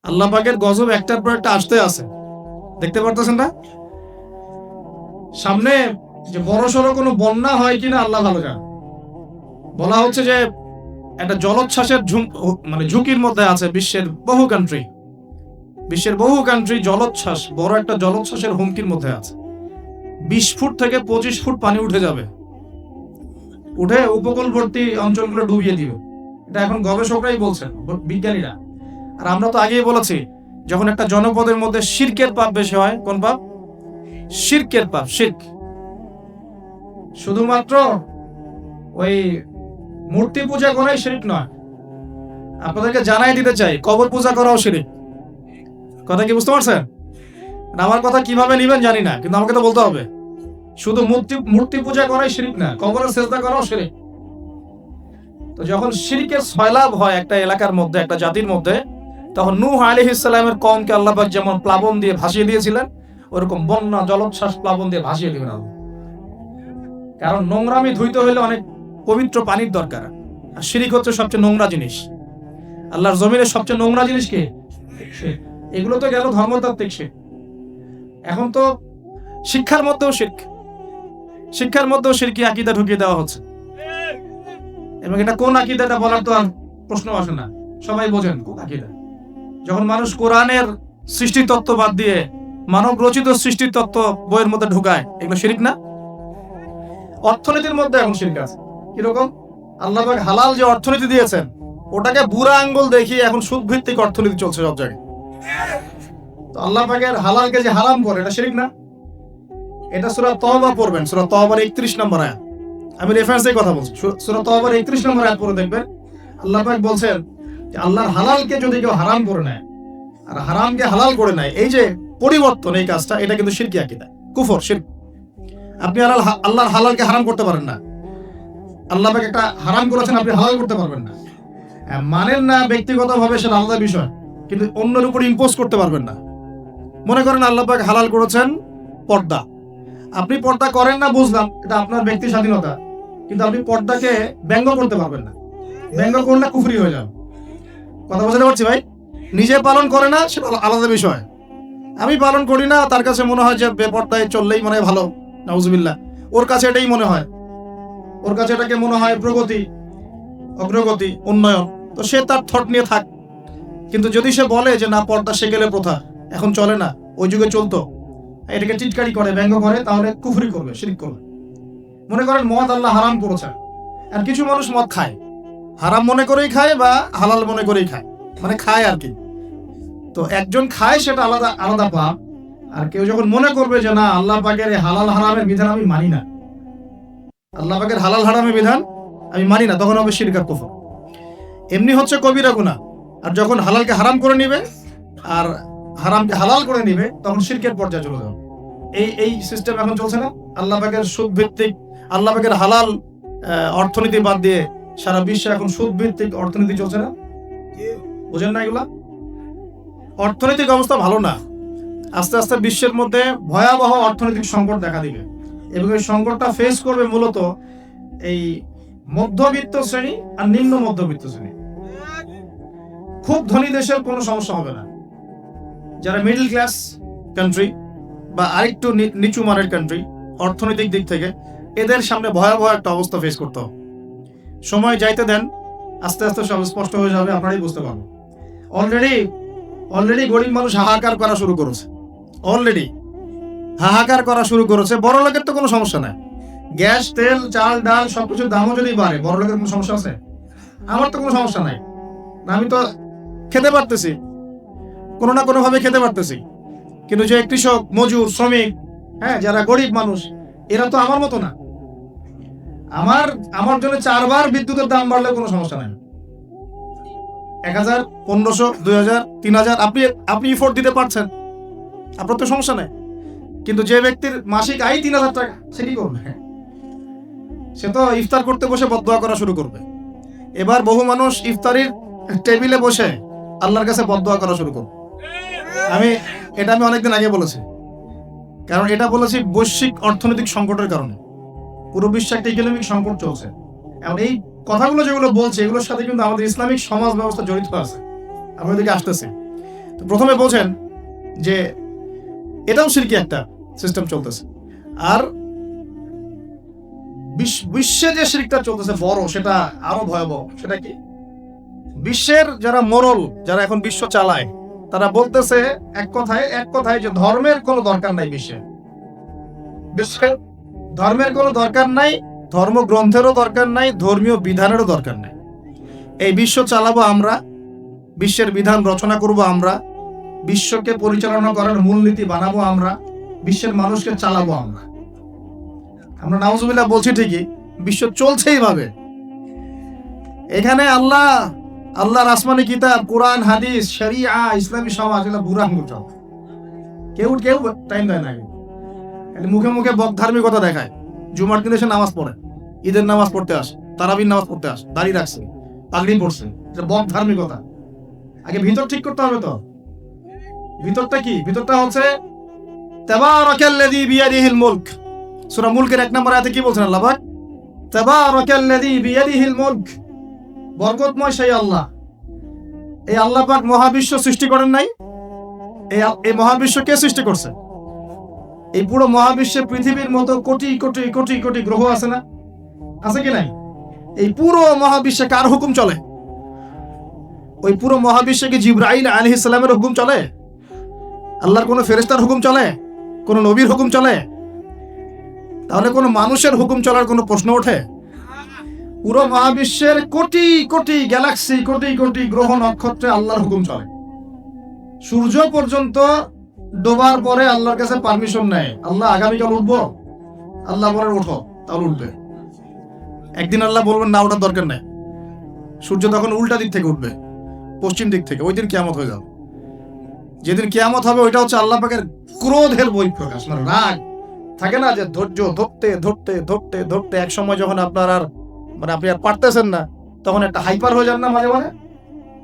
আল্লাহ পাকের গজব একটার পর একটা আসতে আছে, দেখতে পারতেছেন না? সামনে যে বড় সড়ো কোনো বন্যা হয় কিনা আল্লাহ ভালো জানে। বলা হচ্ছে যে একটা জলোচ্ছ্বাসের মানে ঝুঁকির মধ্যে আছে বিশ্বের বহু কান্ট্রি জলোচ্ছ্বাস, বড় একটা জলোচ্ছ্বাসের হুমকির মধ্যে আছে। 20 ফুট থেকে 25 ফুট পানি উঠে যাবে, উঠে উপকূলবর্তী অঞ্চলগুলো ডুবিয়ে দিবে। এটা এখন গবেষকরাই বলছেন, বিজ্ঞানীরা। আর আমরা তো আগেই বলেছি, যখন একটা জনপদের মধ্যে শিরকের পাপ বেশি হয়, কোন পাপ? শিরকের পাপ। শিরক শুধুমাত্র ওই মূর্তি পূজা করাই শিরক নয়, আপনাদেরকে জানাই দিতে চাই, কবর পূজা করাও শিরক। কথা কি বুঝতে পারছেন? আমার কথা কিভাবে নিবেন জানি না, কিন্তু আমাকে তো বলতে হবে। শুধু মূর্তি পূজা করাই শিরক না, কবরের সেজদা করাও শিরক। তো যখন শিরকের সয়লাব হয় একটা এলাকার মধ্যে, একটা জাতির মধ্যে, তখন নূহ আলাইহিস সালামের কওমকে আল্লাহ পাক যেমন প্লাবন দিয়ে ভাসিয়ে দিয়েছিলেন, ওরকম বন্যা জলোচ্ছ্বাস প্লাবন দিয়ে ভাসিয়ে দিবেন আল্লাহ। কারণ নোংরামি ধুইতে হলে অনেক পবিত্র পানির দরকার, আর শিরক হচ্ছে সবচেয়ে নোংরা জিনিস। আল্লাহর জমিনের সবচেয়ে নোংরা জিনিস কি? এগুলো তো গেল ধর্মতাত্ত্বিক শিরক। এখন তো শিক্ষার মধ্যেও শিরকি আকীদা ঢুকিয়ে দেওয়া হচ্ছে। এবং এটা কোন আকীদাটা বলার তো আর প্রশ্ন আসে না, সবাই বোঝেন কোন আকীদা। যখন মানুষ কোরআনের সৃষ্টি তত্ত্ব বাদ দিয়ে মানব রচিত সৃষ্টি তত্ত্ব বইয়ের মধ্যে ঢুকায়, এগুলো শিরক না? অর্থনীতির মধ্যে এখন শিরক আছে। কিরকম? আল্লাহ পাক হালাল যে অর্থনীতি দিয়েছেন, ওটাকে বুড়া আঙ্গুল দেখিয়ে এখন সুদ ভিত্তিক অর্থনীতি চলছে সব জায়গায়। তো আল্লাহ পাকের হালালকে যে হারাম করে, এটা শিরক না? এটা সূরা তওবা পড়বেন, সূরা তওবার 31 নম্বর আয়াত। আমি রেফারেন্সে কথা বলছি, সূরা তওবার 31 নম্বর আয়াত পড়ে দেখবেন। আল্লাহ পাক বলছেন যে আল্লাহর হালালকে যদি কেউ হারাম করে নেয় আর হারামকে হালাল করে নেয়, এই যে পরিবর্তন, এই কাজটা, এটা কিন্তু শিরকি আকীদা, কুফর, শিরক। আপনি আল্লাহর হালালকে হারাম করতে পারেন না। আল্লাহ পাক একটা হারাম করেছেন, আপনি হালাল করতে পারবেন না। মানেন না ব্যক্তিগতভাবে, সেটা আলাদা বিষয়, কিন্তু অন্যের উপর ইম্পোজ করতে পারবেন না। মনে করেন আল্লাহ পাক হালাল করেছেন পর্দা, আপনি পর্দা করেন না, বুঝলাম, এটা আপনার ব্যক্তি স্বাধীনতা, কিন্তু আপনি পর্দাকে ব্যঙ্গ করতে পারবেন না। ব্যঙ্গ করলে কুফরি হয়ে যাবে। কথা বুঝতে পারছি ভাই? নিজে পালন করে না, সেটা আলাদা বিষয়। আমি পালন করি না, তার কাছে মনে হয় যে বেপর্দায় চললেই মনে হয় ভালো, নাউজুবিল্লাহ। ওর কাছে এটাই মনে হয়, ওর কাছে এটাকে মনে হয় প্রগতি, অগ্রগতি, উন্নয়ন। তো সে তার থট নিয়ে থাক। কিন্তু যদি সে বলে যে না, পর্দা সেকেলে প্রথা, এখন চলে না, ওই যুগে চলতো, এটাকে টিটকারি করে, ব্যঙ্গ করে, তাহলে কুফরি করবে, শিরক করবে। মনে করেন মদ আল্লাহ হারাম করেছেন, আর কিছু মানুষ মদ খায়, হারাম মনে করেই খায় বা হালাল মনে করেই খায়, মানে খায় আর কি। তো একজন খায়, সেটা আলাদা আলাদা পাপ। আর কেউ যখন মনে করবে যে না, আল্লাহ পাকের হালাল হারামের বিধান আমি মানি না, আল্লাহ পাকের হালাল হারামের বিধান আমি মানি না, তখন হবে শিরক আর কুফর। এমনি হচ্ছে কবিরা গুনাহ। আর যখন হালালকে হারাম করে নিবে আর হারামকে হালাল করে নিবে, তখন শিরকের পর্যায়ে চলে যাবে। এই সিস্টেম এখন চলছে না? আল্লাহ পাকের সুদ ভিত্তিক, আল্লাহ পাকের হালাল অর্থনীতি বাদ দিয়ে সারা বিশ্বে এখন সুদ ভিত্তিক অর্থনীতি চলছে না? বুঝেন না এগুলা? অর্থনৈতিক অবস্থা ভালো না। আস্তে আস্তে বিশ্বের মধ্যে ভয়াবহ অর্থনৈতিক সংকট দেখা দিবে, এবং এই সংকটটা ফেস করবে মূলত এই মধ্যবিত্ত শ্রেণী আর নিম্ন মধ্যবিত্ত শ্রেণী। খুব ধনী দেশের কোনো সমস্যা হবে না, যারা মিডল ক্লাস কান্ট্রি বা আরেকটু নিচু মানের কান্ট্রি অর্থনৈতিক দিক থেকে, এদের সামনে ভয়াবহ একটা অবস্থা ফেস করতে হবে। সময় যাইতে দেন, আস্তে আস্তে সব স্পষ্ট হয়ে যাবে, আপনারাই বুঝতে পারবেন। অলরেডি গরিব মানুষ হাহাকার করা শুরু করেছে, বড় লোকের তো কোনো সমস্যা নাই। গ্যাস, তেল, চাল, ডাল সবকিছুর দামও যদি বাড়ে, বড় লোকের কোনো সমস্যা আছে? আমার তো কোনো সমস্যা নাই, আমি তো খেতে পারতেছি, কোনো না কোনো ভাবে খেতে পারতেছি। কিন্তু যে কৃষক, মজুর, শ্রমিক, যারা গরিব মানুষ, এরা তো আমার মতো না। আমার জন্য 4 বার বিদ্যুতের দাম বাড়লে কোনো সমস্যা নাই। 1000, 1500, 2000, 3000 আপনি ইফোর্ট দিতে পারছেন, আপনার তো সমস্যা নাই। কিন্তু যে ব্যক্তির মাসিক আয় 3000 টাকা, সে কি করবে? সে তো ইফতার করতে বসে বদদোয়া করা শুরু করবে। এবার বহু মানুষ ইফতারির টেবিলে বসে আল্লাহর কাছে বদদোয়া করা শুরু করবে। এটা আমি অনেকদিন আগে বলেছি, কারণ এটা বলেছি বৈশ্বিক অর্থনৈতিক সংকটের কারণে। পুরো বিশ্বে একটা ইকোনমিক সংকট চলছে। এখন এই কথাগুলো যেগুলো বলছে, এগুলোর সাথে কিন্তু আমাদের ইসলামিক সমাজ ব্যবস্থা জড়িত আছে। আমরা এদিকে আসতেছি। তো প্রথমে বোঝেন যে এটাও শিরকি একটা সিস্টেম চলতেছে। আর বিশ্বে যে শিরকটা চলতেছে বড়, সেটা আরো ভয়াবহ। সেটা কি? বিশ্বের যারা মোরল, যারা এখন বিশ্ব চালায়, তারা বলতেছে এক কথায় যে ধর্মের কোনো দরকার নাই বিশ্বের ধর্মের কোনো দরকার নাই, ধর্মগ্রন্থেরও দরকার নাই, ধর্মীয় বিধানেরও দরকার নাই। এই বিশ্ব চালাবো আমরা, বিশ্বের বিধান রচনা করব আমরা, বিশ্বকে পরিচালনা করার মূলনীতি বানাবো আমরা, বিশ্বের মানুষকে চালাবো আমরা। নাউজুবিল্লাহ বলছি ঠিকই, বিশ্ব চলছে এইভাবে। এখানে আল্লাহর আসমানি কিতাব, কোরআন, হাদিস, শরিয়া, ইসলামী সমাজ, এগুলো বুড়া আঙ্গুল সব। কেউ টাইম দেয় না, মুখে মুখে বক ধার্মিকতা দেখায়। জুমার দিনে সে নামাজ পড়ে, ঈদের নামাজ পড়তে আসে, তারাবির নামাজ পড়তে আসে, দাড়ি রাখছে, পাগড়ি পড়ছে, বক ধার্মিকতা। আগে ভিতর ঠিক করতে হবে। তো ভিতরটা কি? ভিতরটা হচ্ছে তাবারাকাল্লাযী বিয়াদিহিল মুলক। সূরা মুলকের 1 নম্বর আয়াতে কি বলছেন আল্লাহ পাক? তাবারাকাল্লাযী বিয়াদিহিল মুলক, বরকতময় সেই আল্লাহ। এই আল্লাহ পাক মহাবিশ্ব সৃষ্টি করেন নাই? এই মহাবিশ্ব কে সৃষ্টি করছে? এই পুরো মহাবিশ্বে পৃথিবীর মতো কোটি কোটি কোটি কোটি গ্রহ আছে না? আছে কি নাই? এই পুরো মহাবিশ্বে কার হুকুম চলে? ওই পুরো মহাবিশ্বে কি জিবরাইল আলাইহিস সালামের হুকুম চলে? আল্লাহর কোনো ফেরেশতার হুকুম চলে? কোনো নবীর হুকুম চলে? তাহলে কোনো মানুষের হুকুম চলার কোনো প্রশ্ন ওঠে? পুরো মহাবিশ্বের কোটি কোটি গ্যালাক্সি, কোটি কোটি গ্রহ নক্ষত্রে আল্লাহর হুকুম চলে। সূর্য পর্যন্ত ডোবার পরে আল্লাহর কাছে পারমিশন নেয়, আল্লাহ আগামীকাল উঠবো, আল্লাহ বলে ওঠো, তাহলে উঠবে। একদিন আল্লাহ বলবেন না, ওঠার দরকার নেই। সূর্য তখন উল্টা দিক থেকে উঠবে, পশ্চিম দিক থেকে। ওই দিন কিয়ামত হয়ে যাবে। যেদিন কিয়ামত হবে, ওইটা হচ্ছে আল্লাহ পাকের ক্রোধের বহিঃপ্রকাশ। রাগ থাকে না, যে ধৈর্য ধরতে ধরতে ধরতে ধরতে এক সময় যখন আপনার আর আপনি আর পারতেছেন না, তখন একটা হাইপার হয়ে যান না মাঝে মাঝে।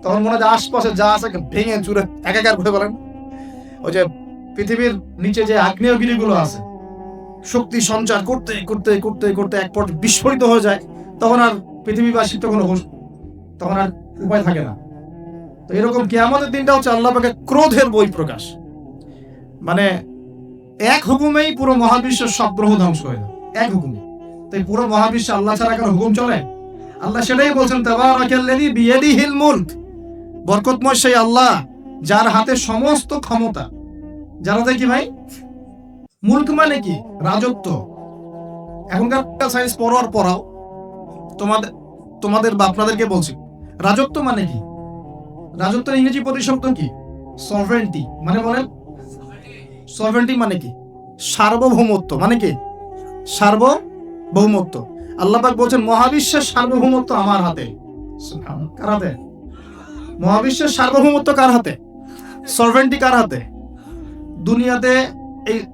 তখন মনে হয় আশপাশে যা আছে ভেঙে চুরে একাকার করে বলেন। ওই যে পৃথিবীর নিচে যে আগ্নেয়গিরিগুলো আছে, শক্তি সঞ্চার করতে করতে করতে করতে এক পর্যায়ে বিস্ফোরিত হয়ে যায়। তখন আর পৃথিবীবাসীর তো কোনো তখন আর উপায় থাকে না। তো এরকম কিয়ামতের দিনটা হচ্ছে আল্লাহ পাকের ক্রোধের বহিঃপ্রকাশ। এক হুকুমেই পুরো মহাবিশ্বের সব গ্রহ ধ্বংস হয়ে যায়, এক হুকুমে। তাই পুরো মহাবিশ্বে আল্লাহ ছাড়া কারো হুকুম চলে? আল্লাহ সেটাই বলছেন, তাবারাকাল্লাযী বিয়াদিহিল মুলক, বরকতময় সেই আল্লাহ যার হাতে সমস্ত ক্ষমতা। যার হাতে কি ভাই? মুলক মানে কি? রাজত্ব। এখনকার সায়েন্স পড়াও তোমাদের বা আপনাদেরকে বলছি, রাজত্ব মানে কি? রাজত্বের ইংরেজি প্রতিশব্দ কি? সভরেন্টি। মানে বলেন, সভরেন্টি মানে কি? সার্বভৌমত্ব। মানে কি? সার্বভৌমত্ব। আল্লাহ পাক বলছেন মহাবিশ্বের সার্বভৌমত্ব আমার হাতে। কার হাতে? মহাবিশ্বের সার্বভৌমত্ব কার হাতে? সভরেন্টি কার হাতে? দুনিয়াতে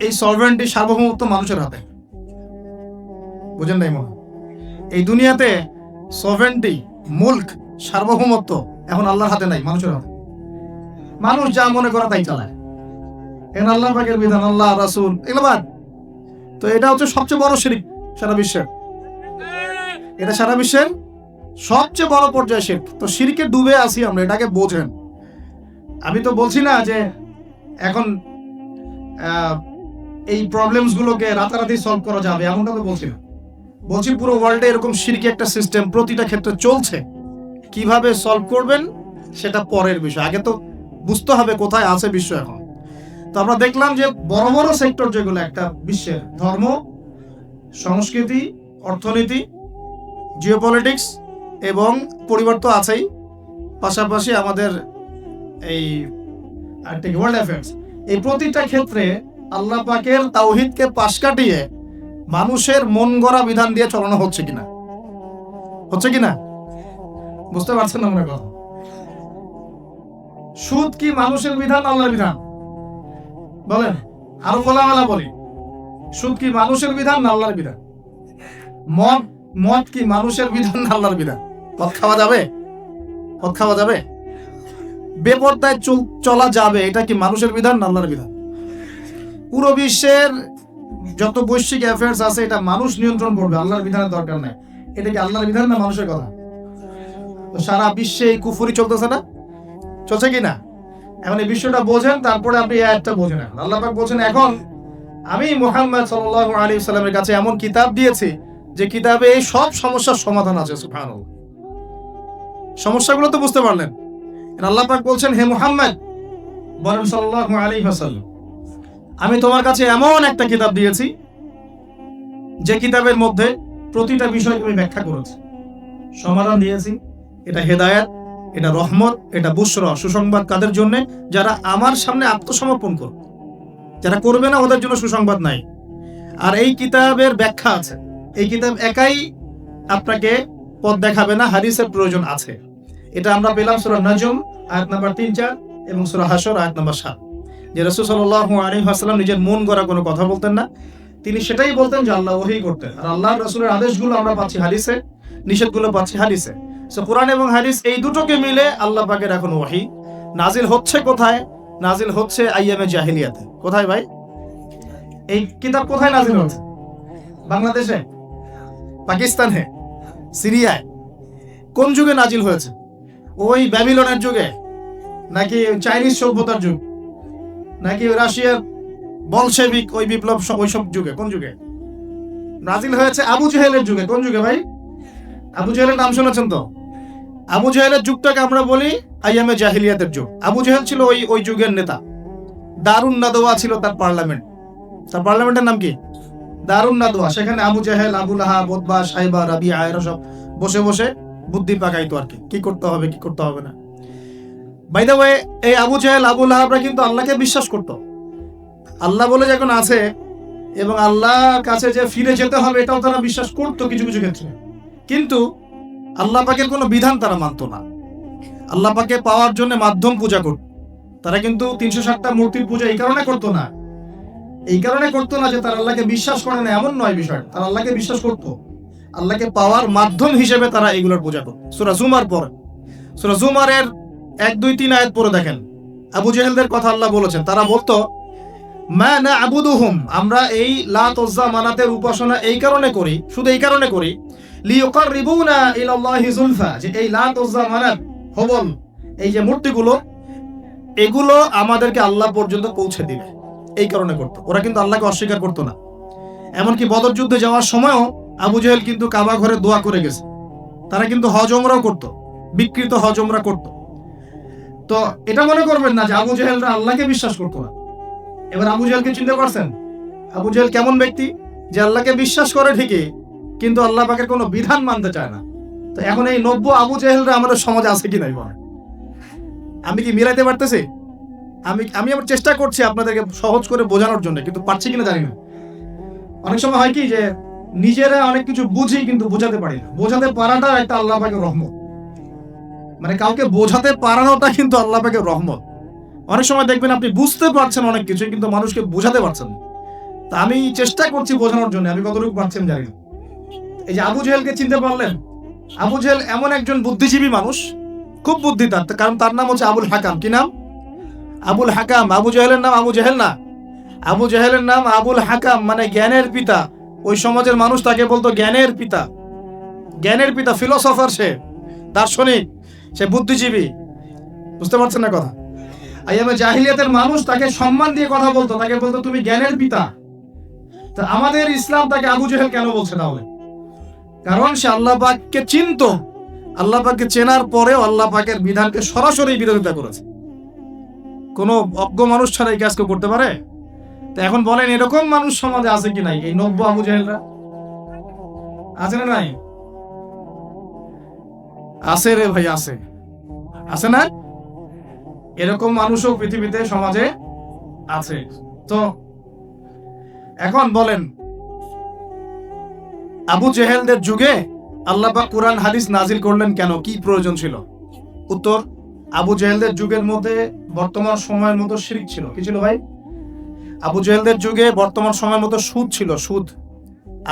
এই সভরেন্টি, সার্বভৌমত্ব মানুষের হাতে। বুঝেন নাই মনে? এই দুনিয়াতে সভরেন্টি, মুলক, সার্বভৌমত্ব এখন আল্লাহর হাতে নাই, মানুষের হাতে। মানুষ যা মনে করা তাই চালায়। এখন আল্লাহ পাকের বিধান, আল্লাহ রাসূল, এগুলো বাদ। তো এটা হচ্ছে সবচেয়ে বড় শিরক সারা বিশ্বের। এটা সারা বিশ্বের সবচেয়ে বড় পর্যায়ে শিরক। তো শিরকে ডুবে আছি আমরা, এটাকে বোঝেন। আমি তো বলছি না যে এখন এই প্রবলেমস গুলোকে রাতারাতি সলভ করা যাবে, এমনটা তো বলছি না। বলছি পুরো ওয়ার্ল্ডে এরকম শিরকি একটা সিস্টেম প্রতিটা ক্ষেত্রে চলছে। কিভাবে সলভ করবেন সেটা পরের বিষয়, আগে তো বুঝতে হবে কোথায় আছে বিশ্ব এখন। তো আমরা দেখলাম যে বড় বড় সেক্টর যেগুলো একটা বিশ্বের, ধর্ম, সংস্কৃতি, অর্থনীতি, জিওপলিটিক্স এবং পরিবার তো আছেই, পাশাপাশি আমাদের এই ওয়ার্ল্ড অ্যাফেয়ার্স, এই প্রতিটা ক্ষেত্রে আল্লাহ পাকের তাওহীদকে পাশ কাটিয়ে মানুষের মন গড়া বিধান দিয়ে চালানো হচ্ছে কিনা? বুঝতে পারছেন না মনে কথা? সুদ কি মানুষের বিধান, আল্লাহর বিধান? বলেন, আরো খোলামেলা বলি, সুদ কি মানুষের বিধান না আল্লাহর বিধান? মদ কি মানুষের বিধান না আল্লাহর বিধান? মদ খাওয়া যাবে? বেপরদায় চলা যাবে, এটা কি মানুষের বিধান না আল্লাহর বিধান? পুরো বিশ্বের যত বৈশ্বিক অ্যাফেয়ার্স আছে, এটা মানুষ নিয়ন্ত্রণ করবে, আল্লাহর বিধানের দরকার নাই। এটা কি আল্লাহর বিধান না মানুষের কথা? তো সারা বিশ্বে এই কুফরি চলতেছে না? চলছে কি না? এখন এই বিষয়টা বোঝেন, তারপরে আপনি এই আয়াতটা বোঝেন। আল্লাহ পাক বলছেন, এখন আমি মুহাম্মদ সাল্লাল্লাহু আলাইহি ওয়াসাল্লামের কাছে এমন কিতাব দিয়েছি যে কিতাবে এই সব সমস্যার সমাধান আছে। সুবহানাল্লাহ। সমস্যাগুলো তো বুঝতে পারলেন। আল্লাহ পাক বলছেন, হে মুহাম্মদ বলেন সাল্লাল্লাহু আলাইহি ওয়াসাল্লাম, আমি তোমার কাছে এমন একটা কিতাব দিয়েছি যে কিতাবের মধ্যে প্রতিটা বিষয় আমি ব্যাখ্যা করেছি, সমাধান দিয়েছি। এটা হেদায়েত, এটা রহমত, এটা বুশরা, সুসংবাদ কাদের জন্য? যারা আমার সামনে আত্মসমর্পণ করবে। যারা করবে না ওদের জন্য সুসংবাদ নাই। আর এই কিতাবের ব্যাখ্যা আছে। এই কিতাব একাই আপনাকে পথ দেখাবে না, হাদিসের প্রয়োজন আছে। এটা আমরা পেলাম সূরা নাজম আয়াত নাম্বার 3-4 এবং সূরা হাশর আয়াত নাম্বার 7, যে রাসূল সাল্লাল্লাহু আলাইহি ওয়াসাল্লাম নিজের মন গড়া কোনো কথা বলতেন না। তিনি সেটাই বলতেন যে আল্লাহ ওহী করতেন। আর আল্লাহর রাসূলের আদেশগুলো আমরা পাচ্ছি হাদিসে, নিষেধগুলো পাচ্ছি হাদিসে। সো কোরআন এবং হাদিস এই দুটোকে মিলে আল্লাহ পাকের এখন ওহী নাজিল হচ্ছে। কোথায় নাজিল হচ্ছে? আইয়ামে জাহিলিয়াতে। কোথায় ভাই? এই কিতাব কোথায় নাজিল হচ্ছে? বাংলাদেশে, পাকিস্তানে, সিরিয়ায়? কোন যুগে নাজিল হয়েছে? ওই ব্যাবিলনের যুগে, নাকি চাইনিজ সভ্যতার যুগ, নাকি রাশিয়ার বলশেভিক ওই বিপ্লব ওইসব যুগে? কোন যুগে নাজিল হয়েছে? আবু জেহেলের যুগে। কোন যুগে ভাই? আবু জেহেলের নাম শুনেছেন তো? আবু জেহেলের যুগটাকে আমরা বলি আইয়ামে জাহিলিয়াতের যুগ। আবু জেহেল ছিল ওই যুগের নেতা। দারুন নাদওয়া ছিল তার পার্লামেন্ট। তার পার্লামেন্টের নাম কি? দারুন নাদওয়া। সেখানে আবু জেহেল, আবু লাহাব, উতবা, সাইবা, রাবিয়া এরা সব বসে বসে বুদ্ধি পাকাইতো আর কি করতে হবে কি করতে হবে না। বাই দ্য ওয়ে, এই আবু জেহেল, আবু লাহাবরা কিন্তু আল্লাহকে বিশ্বাস করতো। আল্লাহ বলে যখন আছে এবং আল্লাহর কাছে যে ফিরে যেতে হবে এটাও তারা বিশ্বাস করতো কিছু কিছু ক্ষেত্রে। কিন্তু আল্লাহ পাকের কোনো বিধান তারা মানতো না। আল্লাহ পাকে পাওয়ার জন্য মাধ্যম পূজা করত। তারা কিন্তু 360টা মূর্তির পূজা এই কারণে করতো না। এই কারণে করতো না যে তারা আল্লাহকে বিশ্বাস করে না, এমন নয় বিষয়। তারা আল্লাহকে বিশ্বাস করতো, আল্লাহকে পাওয়ার মাধ্যম হিসেবে তারা এগুলোর পূজা করত। সূরা জুমার পরে, সূরা জুমারের 1, 2, 3 আয়াত পরে দেখেন আবু জেহেলদের কথা আল্লাহ বলেছেন। তারা বলতো, মা না'বুদুহুম, আমরা এই লাত উজ্জা মানাতের উপাসনা এই কারণে করি, শুধু এই কারণে করি, লিয়ুকাররিবুনা ইলাল্লাহি যুলফা, যে এই লাত উজ্জা মানাত, হবল, এই যে মূর্তিগুলো, এগুলো আমাদেরকে আল্লাহ পর্যন্ত পৌঁছে দিবে, এই কারণে করতো। ওরা কিন্তু আল্লাহকে অস্বীকার করতো না। এমনকি বদর যুদ্ধে যাওয়ার সময়ও আবু জেহেল কিন্তু কাবা ঘরে দোয়া করে গেছে। তারা কিন্তু হজ ওমরাও করতো, বিকৃত হজ ওমরা করতো। তো এটা মনে করবেন না যে আবু জেহেলরা আল্লাহকে বিশ্বাস করতো না। এবার আবু জেহেলকে চিন্তা করছেন? আবু জেহেল কেমন ব্যক্তি? যে আল্লাহকে বিশ্বাস করে ঠিকই, কিন্তু আল্লাহ পাকের কোনো বিধান মানতে চায় না। তো এখন এই 90 আবু জেহেলরা আমাদের সমাজে আছে কি নাই? আমি কি মিলাইতে পারতেছি? আমি আবার চেষ্টা করছি আপনাদেরকে সহজ করে বোঝানোর জন্য, কিন্তু পারছি কিনা জানি না। অনেক সময় হয় কি যে নিজেরা অনেক কিছু বুঝি কিন্তু বোঝাতে পারি না। বোঝাতে পারাটা একটা আল্লাহ পাকের রহমত। মানে কাউকে বোঝাতে পারানোটা কিন্তু আল্লাহ পাকের রহমত। অনেক সময় দেখবেন আপনি বুঝতে পারছেন অনেক কিছু, কিন্তু মানুষকে বোঝাতে পারছেন না। তা আমি চেষ্টা করছি বোঝানোর জন্য, আমি কতটুকু পারছি আমি জানি না। এই যে আবু জেহেলকে চিনতে পারলেন? আবু জেহেল এমন একজন বুদ্ধিজীবী মানুষ, খুব বুদ্ধি তার, কারণ তার নাম হচ্ছে আবুল হাকাম। কি নাম? আবুল হাকাম। আবু জেহেলের নাম আবু জেহেল না, আবু জেহেলের নাম আবুল হাকাম, মানে জ্ঞানের পিতা। ওই সমাজের মানুষ তাকে বলতো জ্ঞানের পিতা। জ্ঞানের পিতা, ফিলোসফার, সে দার্শনিক, সে বুদ্ধিজীবী। বুঝতে পারছেন না কথা? আইয়ামে জাহিলিয়াতের মানুষ তাকে সম্মান দিয়ে কথা বলতো, তাকে বলতো তুমি জ্ঞানের পিতা। তা আমাদের ইসলাম তাকে আবু জেহেল কেন বলছে তাহলে? কারণ সে আল্লাহ পাককে চিনতো। আল্লাহ পাককে চেনার পরেও আল্লাহ পাকের বিধানকে সরাসরি বিরোধিতা করেছে। কোনো অজ্ঞ মানুষ ছাড়া এই কাজ কেউ করতে পারে? তো এখন বলেন, এরকম মানুষ সমাজে আছে কি নাই? এই 90 আবু জেহেলরা আছে না নাই? আছে রে ভাই, আছে, আছে না? এরকম মানুষও পৃথিবীতে সমাজে আছে। তো এখন বলেন, আবু জেহেলদের যুগে আল্লাহ পাক কুরআন হাদিস নাজিল করলেন কেন? কি প্রয়োজন ছিল? উত্তর, আবু জেহেলদের যুগের মধ্যে বর্তমান সময়ের মতো শিরক ছিল। কি ছিল ভাই? আবু জেহেলদের যুগে বর্তমান সময়ের মতো সুদ ছিল, সুদ।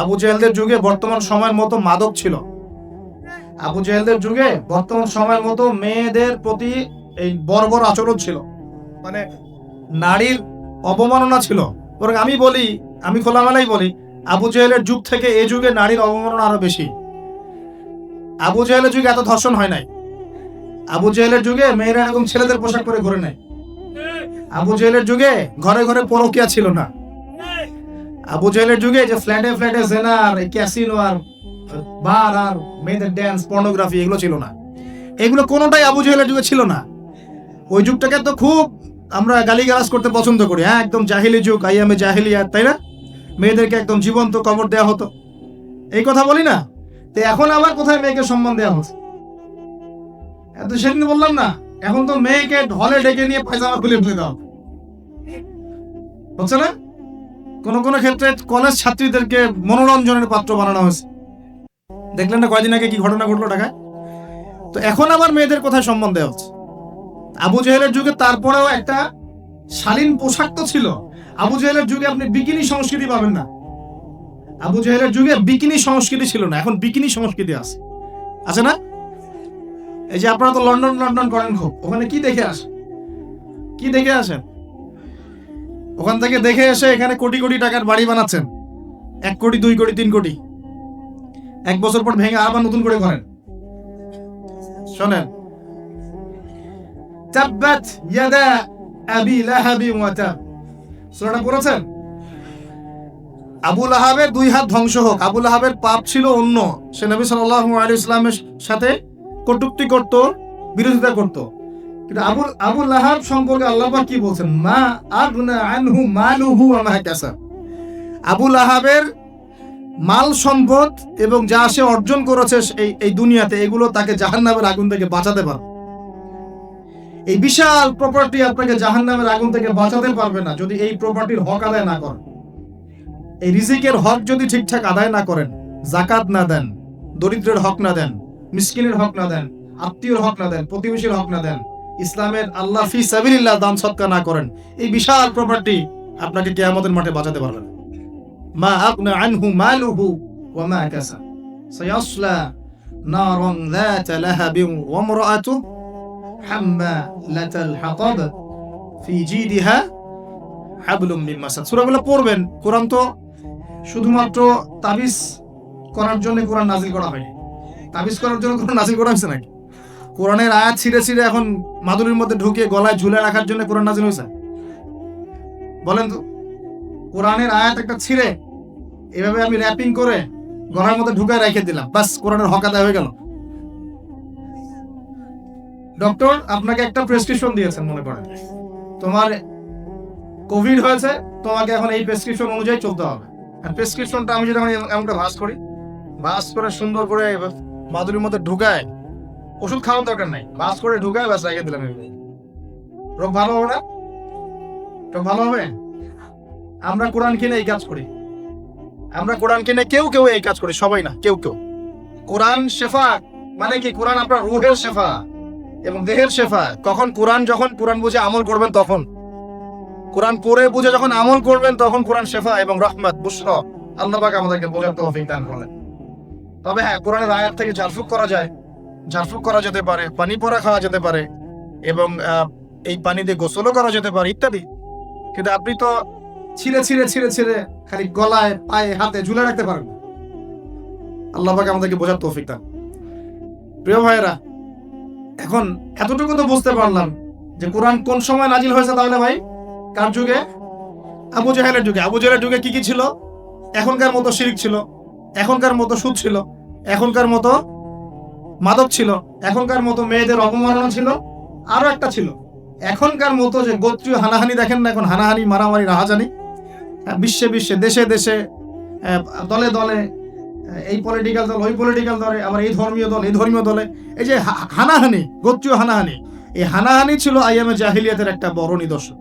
আবু জেহেলদের যুগে বর্তমান সময়ের মতো মাদক ছিল। আবু জেহেলদের যুগে বর্তমান সময়ের মতো মেয়েদের প্রতি এই বর্বর আচরণ ছিল, মানে নারীর অবমাননা ছিল। বরং আমি বলি, আমি খোলামেলাই বলি, আবু জেহেলের যুগ থেকে এই যুগে নারীর অবমাননা আরো বেশি। আবু জেহেলের যুগে এত ধর্ষণ হয় নাই। আবু জেহেলের যুগে মেয়েরা এরকম ছেলেদের পোশাক পরে ঘুরে নাই। আবু জেহেলের যুগে ঘরে ঘরে পরকিয়া ছিল না। আবু জেহেলের যুগে যে ফ্ল্যাটে ফ্ল্যাটে জেনা আর ক্যাসিনো আর বার আর মেয়েদের ড্যান্স পর্নোগ্রাফি এগুলো ছিল না। এগুলো কোনোটাই আবু জেহেলের যুগে ছিল না। ওই যুগটাকে তো খুব আমরা গালিগালাজ করতে পছন্দ করি, হ্যাঁ, একদম জাহিলি যুগ, আইয়ামে জাহিলিয়াত, তাই না? মেয়েদেরকে একদম জীবন্ত কবর দেওয়া হতো, এই কথা বলি না? তো এখন আবার কোথায় মেয়েকে সম্মান দেওয়া হচ্ছে? এত সেদিন বললাম না, এখন তো মেয়েকে হলে ডেকে নিয়ে পায়জামা খুলে ফেলে দাও হচ্ছে না? কোন কোন ক্ষেত্রে কলেজ ছাত্রীদেরকে মনোরঞ্জনের পাত্র বানানো হয়েছে। দেখলেন না কয়দিন আগে কি ঘটনা ঘটলো ঢাকায়? তো এখন আবার মেয়েদের কোথায় সম্মান দেওয়া হচ্ছে? আবু জেহেলের যুগে তারপরেও একটা শালীন পোশাক তো ছিল। আবু জেহেলের যুগে আপনি বিকিনি সংস্কৃতি পাবেন না। আবু জেহেলের যুগে বিকিনি সংস্কৃতি ছিল না, এখন বিকিনি সংস্কৃতি আছে না? এই যে আপনারা তো লন্ডন লন্ডন করেন খুব, ওখানে কি দেখে আসেন? কি দেখে আসেন? ওখান থেকে দেখে এসে এখানে কোটি কোটি টাকার বাড়ি বানাচ্ছেন, 1 কোটি 2 কোটি 3 কোটি, 1 বছর পর ভেঙে আবার নতুন করে করেন। শোনেন, তাব্বাত ইয়াদা আবি লাহাবি ওয়া তাব, সূরাটা পড়েছেন? আবু লাহাবের 2 হাত ধ্বংস হোক। আবু লাহাবের পাপ ছিল অন্য, সে নবী সাল্লাল্লাহু আলাইহি ওয়াসাল্লামের সাথে কটূক্তি করত, বিরোধিতা করত। কিন্তু আবু লাহাব সম্পর্কে আল্লাহ পাক কি বলছেন? মা আগনা আনহু মালুহু ওয়া মা কাসাব। আবু লাহাবের মাল সম্পদ এবং যা সে অর্জন করেছে এই দুনিয়াতে, এগুলো তাকে জাহান্নামের আগুন থেকে বাঁচাতে পারবে। এই বিশাল প্রপার্টি আপনাকে জাহান্নামের আগুন থেকে বাঁচাতে পারবে না যদি এই প্রপার্টির হক আদায় না করেন। এই রিজিকের হক যদি ঠিকঠাক আদায় না করেন, যাকাত না দেন, দরিদ্রের হক না দেন, মিসকিনের হক না দেন, আত্মীয়র হক না দেন, প্রতিবেশীর হক না দেন, ইসলামের আল্লাহ ফি সাবিলিল্লাহ দান সদকা না করেন, এই বিশাল প্রপার্টি আপনাকে কিয়ামতের মাঠে বাঁচাতে পারবে না। মা আগনা আনহু মালুহু ওয়া মা কাসাব সায়াসলা নারান যাতা লাহাবিন ওয়া ইমরাআতুহু হাম্মালাতাল হাতাব ফি জিদিহা হাবলুম মিন মাসাদ। সূরাগুলো পড়বেন। কোরআন তো শুধুমাত্র তাবিজ করার জন্য কোরআন নাজিল করা হয়নি। তাবিজ করার জন্য কোরআন নাজিল করা হয়েছে নাকি? কোরআনের আয়াত ছিঁড়ে ছিঁড়ে এখন মাদুরির মধ্যে ঢুকিয়ে গলায় ঝুলে রাখার জন্য কোরআন নাজিল হয়েছে? বলেন তো, কোরআনের আয়াত একটা ছিঁড়ে এভাবে আমি র্যাপিং করে গলার মধ্যে ঢুকায় রেখে দিলাম, বাস কোরআনের হক আদায় হয়ে গেল? ডক্টর আপনাকে একটা প্রেসক্রিপশন দিয়েছেন, মনে করেন তোমার কোভিড হয়েছে, তোমাকে এখন এই প্রেসক্রিপশন অনুযায়ী চলতে হবে। আর প্রেসক্রিপশনটা আমি যদি এমনটা ভাঁজ করি, ভাঁজ করে সুন্দর করে মাদুরির মধ্যে ঢুকায়, ওষুধ খাওয়ার দরকার নাই, ভাঁজ করে ঢুকায় বাস রেখে দিলাম, রোগ ভালো হবে না? রোগ ভালো হবে? আমরা কোরআন কিনে এই কাজ করি, আমরা কোরআন কিনে কেউ কেউ এই কাজ করি, সবাই না, কেউ কেউ। কোরআন শেফা মানে কি? কোরআন আপনার রুহের শেফা এবং দেহের শেফা। কখন? যখন কোরআন বুঝে আমল করবেন তখন। কোরআন পড়ে বুঝে যখন আমল করবেন তখন কোরআন শেফা এবং রহমত বুশরা। আল্লাহ পাক আমাদেরকে বোঝার তৌফিক দান করেন। তবে হ্যাঁ, কোরআনের আয়াত থেকে ঝাড়ফুঁক করা যায়, ঝাড়ফুঁক করা যেতে পারে, পানি পড়া খাওয়া যেতে পারে এবং এই পানি দিয়ে গোসলও করা যেতে পারে ইত্যাদি। কিন্তু আপনি তো ছিঁড়ে ছিঁড়ে ছিঁড়ে ছিঁড়ে খালি গলায়, পায়ে, হাতে ঝুলে রাখতে পারেন। আল্লাহ পাক আমাদেরকে বোঝার তৌফিক দান। প্রিয় ভাইয়েরা, এখন এতটুকু তো বুঝতে পারলাম যে কোরআন কোন সময় নাজিল হয়েছে। তাহলে ভাই কার যুগে? আবু জাহেলের যুগে। আবু জাহেলের যুগে কি কি ছিল? এখনকার মতো শিরক ছিল, এখনকার মতো সুদ ছিল, এখনকার মতো মাদক ছিল, এখনকার মতো মেয়েদের অপমাননা ছিল, আরো একটা ছিল এখনকার মতো যে গোত্রীয় হানাহানি। দেখেন না এখন হানাহানি, মারামারি, রাহাজানি বিশ্বে বিশ্বে, দেশে দেশে, দলে দলে, এই পলিটিক্যাল দল ওই পলিটিক্যাল দলে, আবার এই ধর্মীয় দল এই ধর্মীয় দলে, এই যে হানাহানি, গোত্রীয় হানাহানি, এই হানাহানি ছিল আইয়ামে জাহিলিয়াতের একটা বড় নিদর্শন।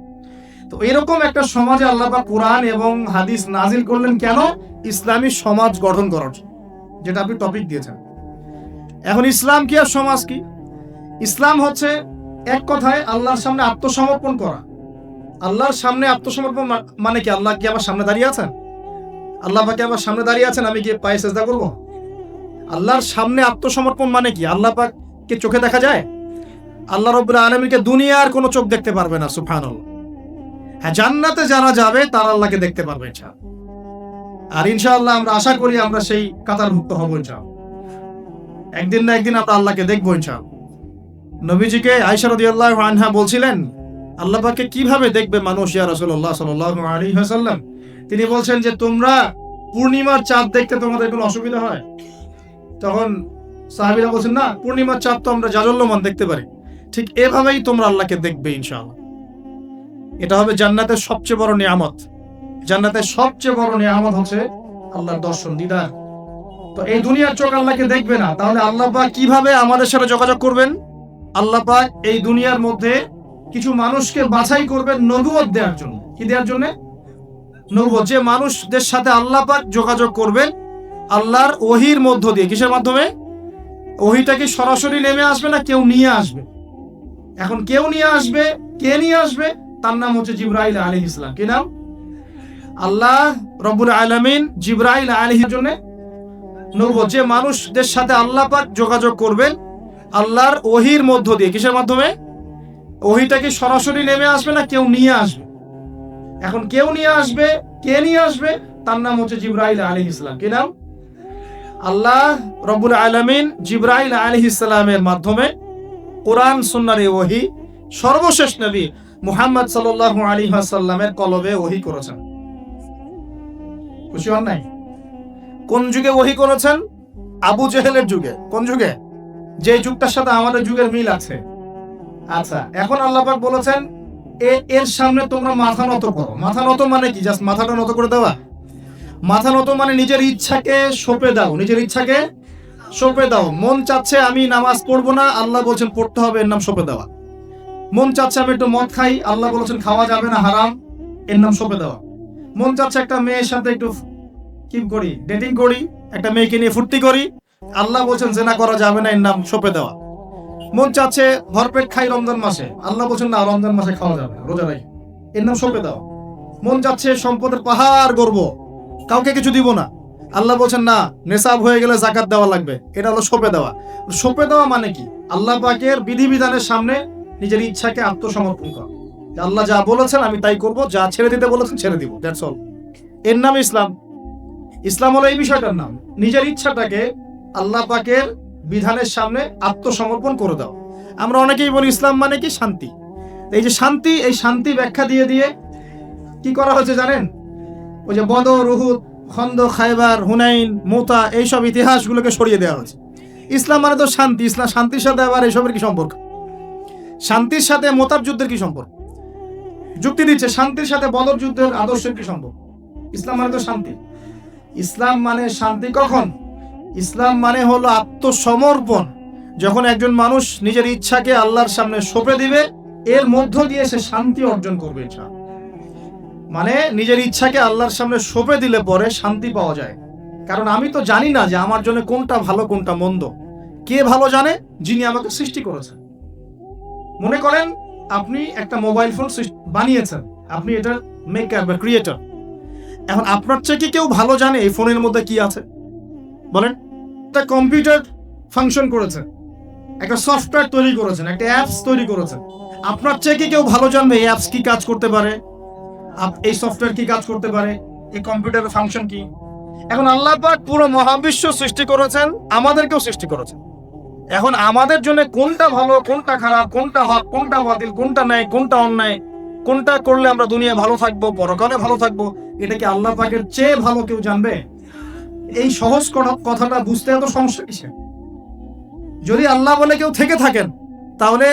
তো এরকম একটা সমাজে আল্লাহ পাক কোরআন এবং হাদিস নাজিল করলেন কেন? ইসলামী সমাজ গঠন করার জন্য, যেটা আপনি টপিক দিয়েছেন। এখন ইসলাম কি আর সমাজ কি? ইসলাম হচ্ছে এক কথায় আল্লাহর সামনে আত্মসমর্পণ করা। আল্লাহর সামনে আত্মসমর্পণ মানে কি? আল্লাহ কি আমার সামনে দাঁড়িয়ে আছেন? আল্লাহ পাকে আমার সামনে দাঁড়িয়ে আছেন, আমি কি পায়ে সেজদা করব? আল্লাহর সামনে আত্মসমর্পণ মানে কি? আল্লাহ পাককে চোখে দেখা যায়? আল্লাহ রাব্বুল আলামিনকে দুনিয়ার কোনো চোখ দেখতে পারবে না, সুবহানাল্লাহ। হ্যাঁ, জান্নাতে যারা যাবে তারা আল্লাহকে দেখতে পারবে ইনশাআল্লাহ। আর ইনশাআল্লাহ আমরা আশা করি আমরা সেই কাতারভুক্ত হব ইনশাআল্লাহ। একদিন না একদিন আমরা আল্লাহকে দেখবো ইনশাআল্লাহ। নবীজিকে আয়েশা রাদিয়াল্লাহু আনহা বলছিলেন, আল্লাহ পাককে কিভাবে দেখবে মানুষ ইয়া রাসূলুল্লাহ সাল্লাল্লাহু আলাইহি ওয়াসাল্লাম? তিনি বলছেন যে তোমরা পূর্ণিমার চাঁদ দেখতে তোমাদের কোনো অসুবিধা হয়? তখন সাহাবীরা বলছেন না, পূর্ণিমার চাঁদ তো আমরা জাজল্যমান দেখতে পারি। ঠিক এভাবেই তোমরা আল্লাহকে দেখবে ইনশাআল্লাহ। এটা হবে জান্নাতের সবচেয়ে বড় নিয়ামত। জান্নাতের সবচেয়ে বড় নিয়ামত হচ্ছে আল্লাহর দর্শন, দিদার। তো এই দুনিয়ার চোখ আল্লাহকে দেখবে না, তাহলে আল্লাহ পাক কিভাবে আমাদের সাথে যোগাযোগ করবেন? আল্লাহ পাক এই দুনিয়ার মধ্যে কিছু মানুষকে বাছাই করবেন নবুয়ত দেওয়ার জন্য। কি দেওয়ার জন্য? নবুয়ত। যে মানুষদের সাথে আল্লাহ পাক যোগাযোগ করবেন আল্লাহর ওহীর মধ্য দিয়ে। কিসের মাধ্যমে? ওহীটা কি সরাসরি নেমে আসবে না কেউ নিয়ে আসবে? এখন কেউ নিয়ে আসবে, কে নিয়ে আসবে? তার নাম হচ্ছে জিবরাইল আলাইহিস সালাম। কি নাম? আল্লাহ রব্বুল আলামিন জিবরাইল আলাইহির জন্য নবুয়ত। যে মানুষদের সাথে আল্লাহ পাক যোগাযোগ করবেন আল্লাহর ওহীর মধ্য দিয়ে। কিসের মাধ্যমে? ওহীটা কি সরাসরি নেমে আসবে না কেউ নিয়ে আসবে? এখন কেউ নিয়ে আসবে, কে নিয়ে আসবে? তার নাম হচ্ছে জিবরাইল আলাইহিস সালাম। কি নাম? আল্লাহ রব্বুল আলামিন জিবরাইল আলাইহিস সালামের মাধ্যমে কোরআন সুন্নাহর এই ওহী সর্বশেষ নবী মুহাম্মদ সাল্লাল্লাহু আলাইহি ওয়াসাল্লামের কলবে ওহী করেছেন। খুশি হন নাই? কোন যুগে ওহী করেছেন? আবু জেহেলের যুগে। কোন যুগে? যে যুগটার সাথে আমাদের যুগের মিল আছে। আচ্ছা, এখন আল্লাহ পাক বলেছেন এর সামনে তোমরা মাথা নত করো। মাথা নত মানে কি? জাস্ট মাথাটা নত করে দেওয়া? মাথা নত মানে নিজের ইচ্ছাকে সঁপে দাও। নিজের ইচ্ছাকে সঁপে দাও। মন চাচ্ছে আমি নামাজ পড়বো না, আল্লাহ বলছেন পড়তে হবে, এর নাম সঁপে দেওয়া। মন চাচ্ছে আমি একটু মদ খাই, আল্লাহ বলেছেন খাওয়া যাবে না, হারাম, এর নাম সঁপে দেওয়া। মন চাচ্ছে একটা মেয়ের সাথে একটু কি করি, ডেটিং করি, একটা মেয়েকে নিয়ে ফুর্তি করি, আল্লাহ বলছেন জেনা করা যাবে না, এর নাম সঁপে দেওয়া। মন চাচ্ছে ভরপেট খাই রমজান মাসে, আল্লাহ বলছেন না, রমজান মাসে খাওয়া যাবে না, রোজা রাখি, এর নাম সঁপে দেওয়া। মন চাচ্ছে সম্পদের পাহাড় গর্ব, কাউকে কিছু দিব না, আল্লাহ বলছেন না, নেশাব হয়ে গেলে যাকাত দেওয়া লাগবে, এটা হলো সঁপে দেওয়া। সঁপে দেওয়া মানে কি? আল্লাহ পাকের বিধিবিধানের সামনে নিজের ইচ্ছাকে আত্মসমর্পণ করা। আল্লাহ যা বলেছেন আমি তাই করব, যা ছেড়ে দিতে বলেছেন ছেড়ে দিব, দ্যাটস অল। এর নাম ইসলাম। ইসলাম হলো এই বিষয়টার নাম, নিজের ইচ্ছাটাকে আল্লাহ পাকের বিধানের সামনে আত্মসমর্পণ করে দাও। আমরা অনেকেই বলি ইসলাম মানে কি? শান্তি। এই যে শান্তি, এই শান্তি ব্যাখ্যা দিয়ে দিয়ে কি করা হয়েছে জানেন? ওই যে বদর, উহুদ, খন্দক, খায়বার, হুনাইন, মুতা, এইসব ইতিহাসগুলোকে সরিয়ে দেওয়া হয়েছে। ইসলাম মানে তো শান্তি। ইসলাম শান্তির সাথে আবার এইসবের কি সম্পর্ক? শান্তির সাথে মোতাব যুদ্ধের কি সম্পর্ক? যুক্তি দিচ্ছে শান্তির সাথে বদর যুদ্ধের আদর্শের কি সম্পর্ক? ইসলাম মানে তো শান্তি। ইসলাম মানে শান্তি কখন? ইসলাম মানে হলো আত্মসমর্পণ। যখন একজন মানুষ নিজের ইচ্ছাকে আল্লাহর সামনে সঁপে দিবে, এর মধ্য দিয়ে সে শান্তি অর্জন করবে। মানে নিজের ইচ্ছাকে আল্লাহর সামনে সঁপে দিলে পরে শান্তি পাওয়া যায়। কারণ আমি তো জানি না যে আমার জন্য কোনটা ভালো কোনটা মন্দ। কে ভালো জানে? যিনি আমাকে সৃষ্টি করেছেন। মনে করেন আপনি একটা মোবাইল ফোন বানিয়েছেন, আপনি এটার মেকার বা ক্রিয়েটর। এখন আপনার চেয়ে কি কেউ ভালো জানে এই ফোনের মধ্যে কি আছে? বলেন। একটা কম্পিউটার ফাংশন করেছেন, একটা সফটওয়্যার তৈরি করেছেন, একটা অ্যাপস তৈরি করেছেন। আপনার চেয়ে কি কেউ ভালো জানবে এই অ্যাপস কি কাজ করতে পারে, এই সফটওয়্যার কি কাজ করতে পারে, এই কম্পিউটারের ফাংশন কি? এখন আল্লাহ পাক পুরো মহাবিশ্ব সৃষ্টি করেছেন, আমাদেরকেও সৃষ্টি করেছেন। এখন আমাদের জন্য কোনটা ভালো, কোনটা খারাপ, কোনটা হক, কোনটা বাতিল, কোনটা ন্যায়, কোনটা অন্যায়, কোনটা করলে আমরা দুনিয়ায় ভালো থাকবো, পরকালে ভালো থাকবো, এটা কি আল্লাহ পাকের চেয়ে ভালো কেউ জানবে? এই সহজ কথাটা বুঝতে এত সমস্যা কিসে? যদি আল্লাহ বলে কেউ থেকে থাকেন, তাহলে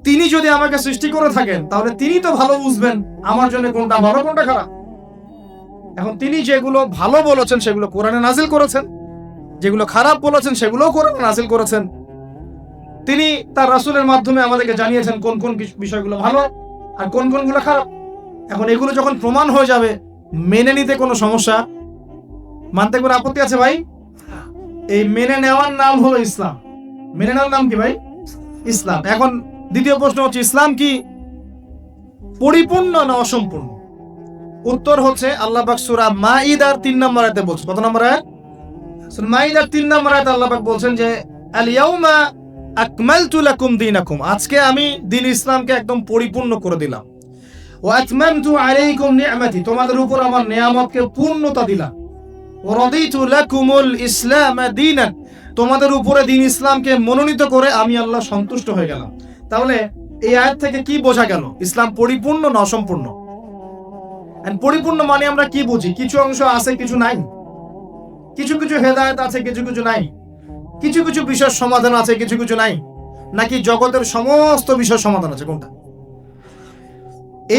তিনি যদি আমাকে সৃষ্টি করে থাকেন, তাহলে তিনি তো ভালো বুঝবেন আমার জন্য কোনটা ভালো কোনটা খারাপ। এখন তিনি যেগুলো ভালো বলেছেন সেগুলো কোরআনে নাজিল করেছেন, যেগুলো খারাপ বলেছেন সেগুলোও কোরআনে নাজিল করেছেন। তিনি তার রাসূলের মাধ্যমে আমাদেরকে জানিয়েছেন কোন কোন বিষয়গুলো ভালো আর কোন কোনগুলো খারাপ। এখন এগুলো যখন প্রমাণ হয়ে যাবে, মেনে নিতে কোনো সমস্যা, মানতে কোনো আপত্তি আছে ভাই? এই মেনে নেওয়ার নাম হলো ইসলাম। মেনে নেওয়ার নাম কি ভাই? ইসলাম। এখন দ্বিতীয় প্রশ্ন হচ্ছে, ইসলাম কি পরিপূর্ণ না অসম্পূর্ণ? উত্তর হচ্ছে আল্লাহ পাক সূরা মাইদার 3 নম্বর আয়াতে বলছেন। কত নম্বর আয়াত? সূরা মাইদার 3 নম্বর আয়াতে আল্লাহ পাক বলছেন যে আল ইয়াউমা আকমালতু লাকুম দীনাকুম, আজকে আমি দ্বীন ইসলামকে একদম পরিপূর্ণ করে দিলাম। ওয়া আতমামতু আলাইকুম নি'মাতি, তোমাদের উপর আমার নিয়ামতকে পূর্ণতা দিলাম। ওয়া রাদিতু লাকুমুল ইসলাম দীনান, তোমাদের উপরে দ্বীন ইসলামকে মনোনীত করে আমি আল্লাহ সন্তুষ্ট হয়ে গেলাম। তাহলে এই আয়াত থেকে কি বোঝা গেল? ইসলাম পরিপূর্ণ না অসম্পূর্ণ? পরিপূর্ণ মানে আমরা কি বুঝি? কিছু অংশ আছে, কিছু নাই, কিছু কিছু হেদায়েত আছে, কিছু কিছু নাই, কিছু কিছু বিষয়ের সমাধান আছে, কিছু কিছু নাই, নাকি জগতের সমস্ত বিষয়ের সমাধান আছে? কোনটা?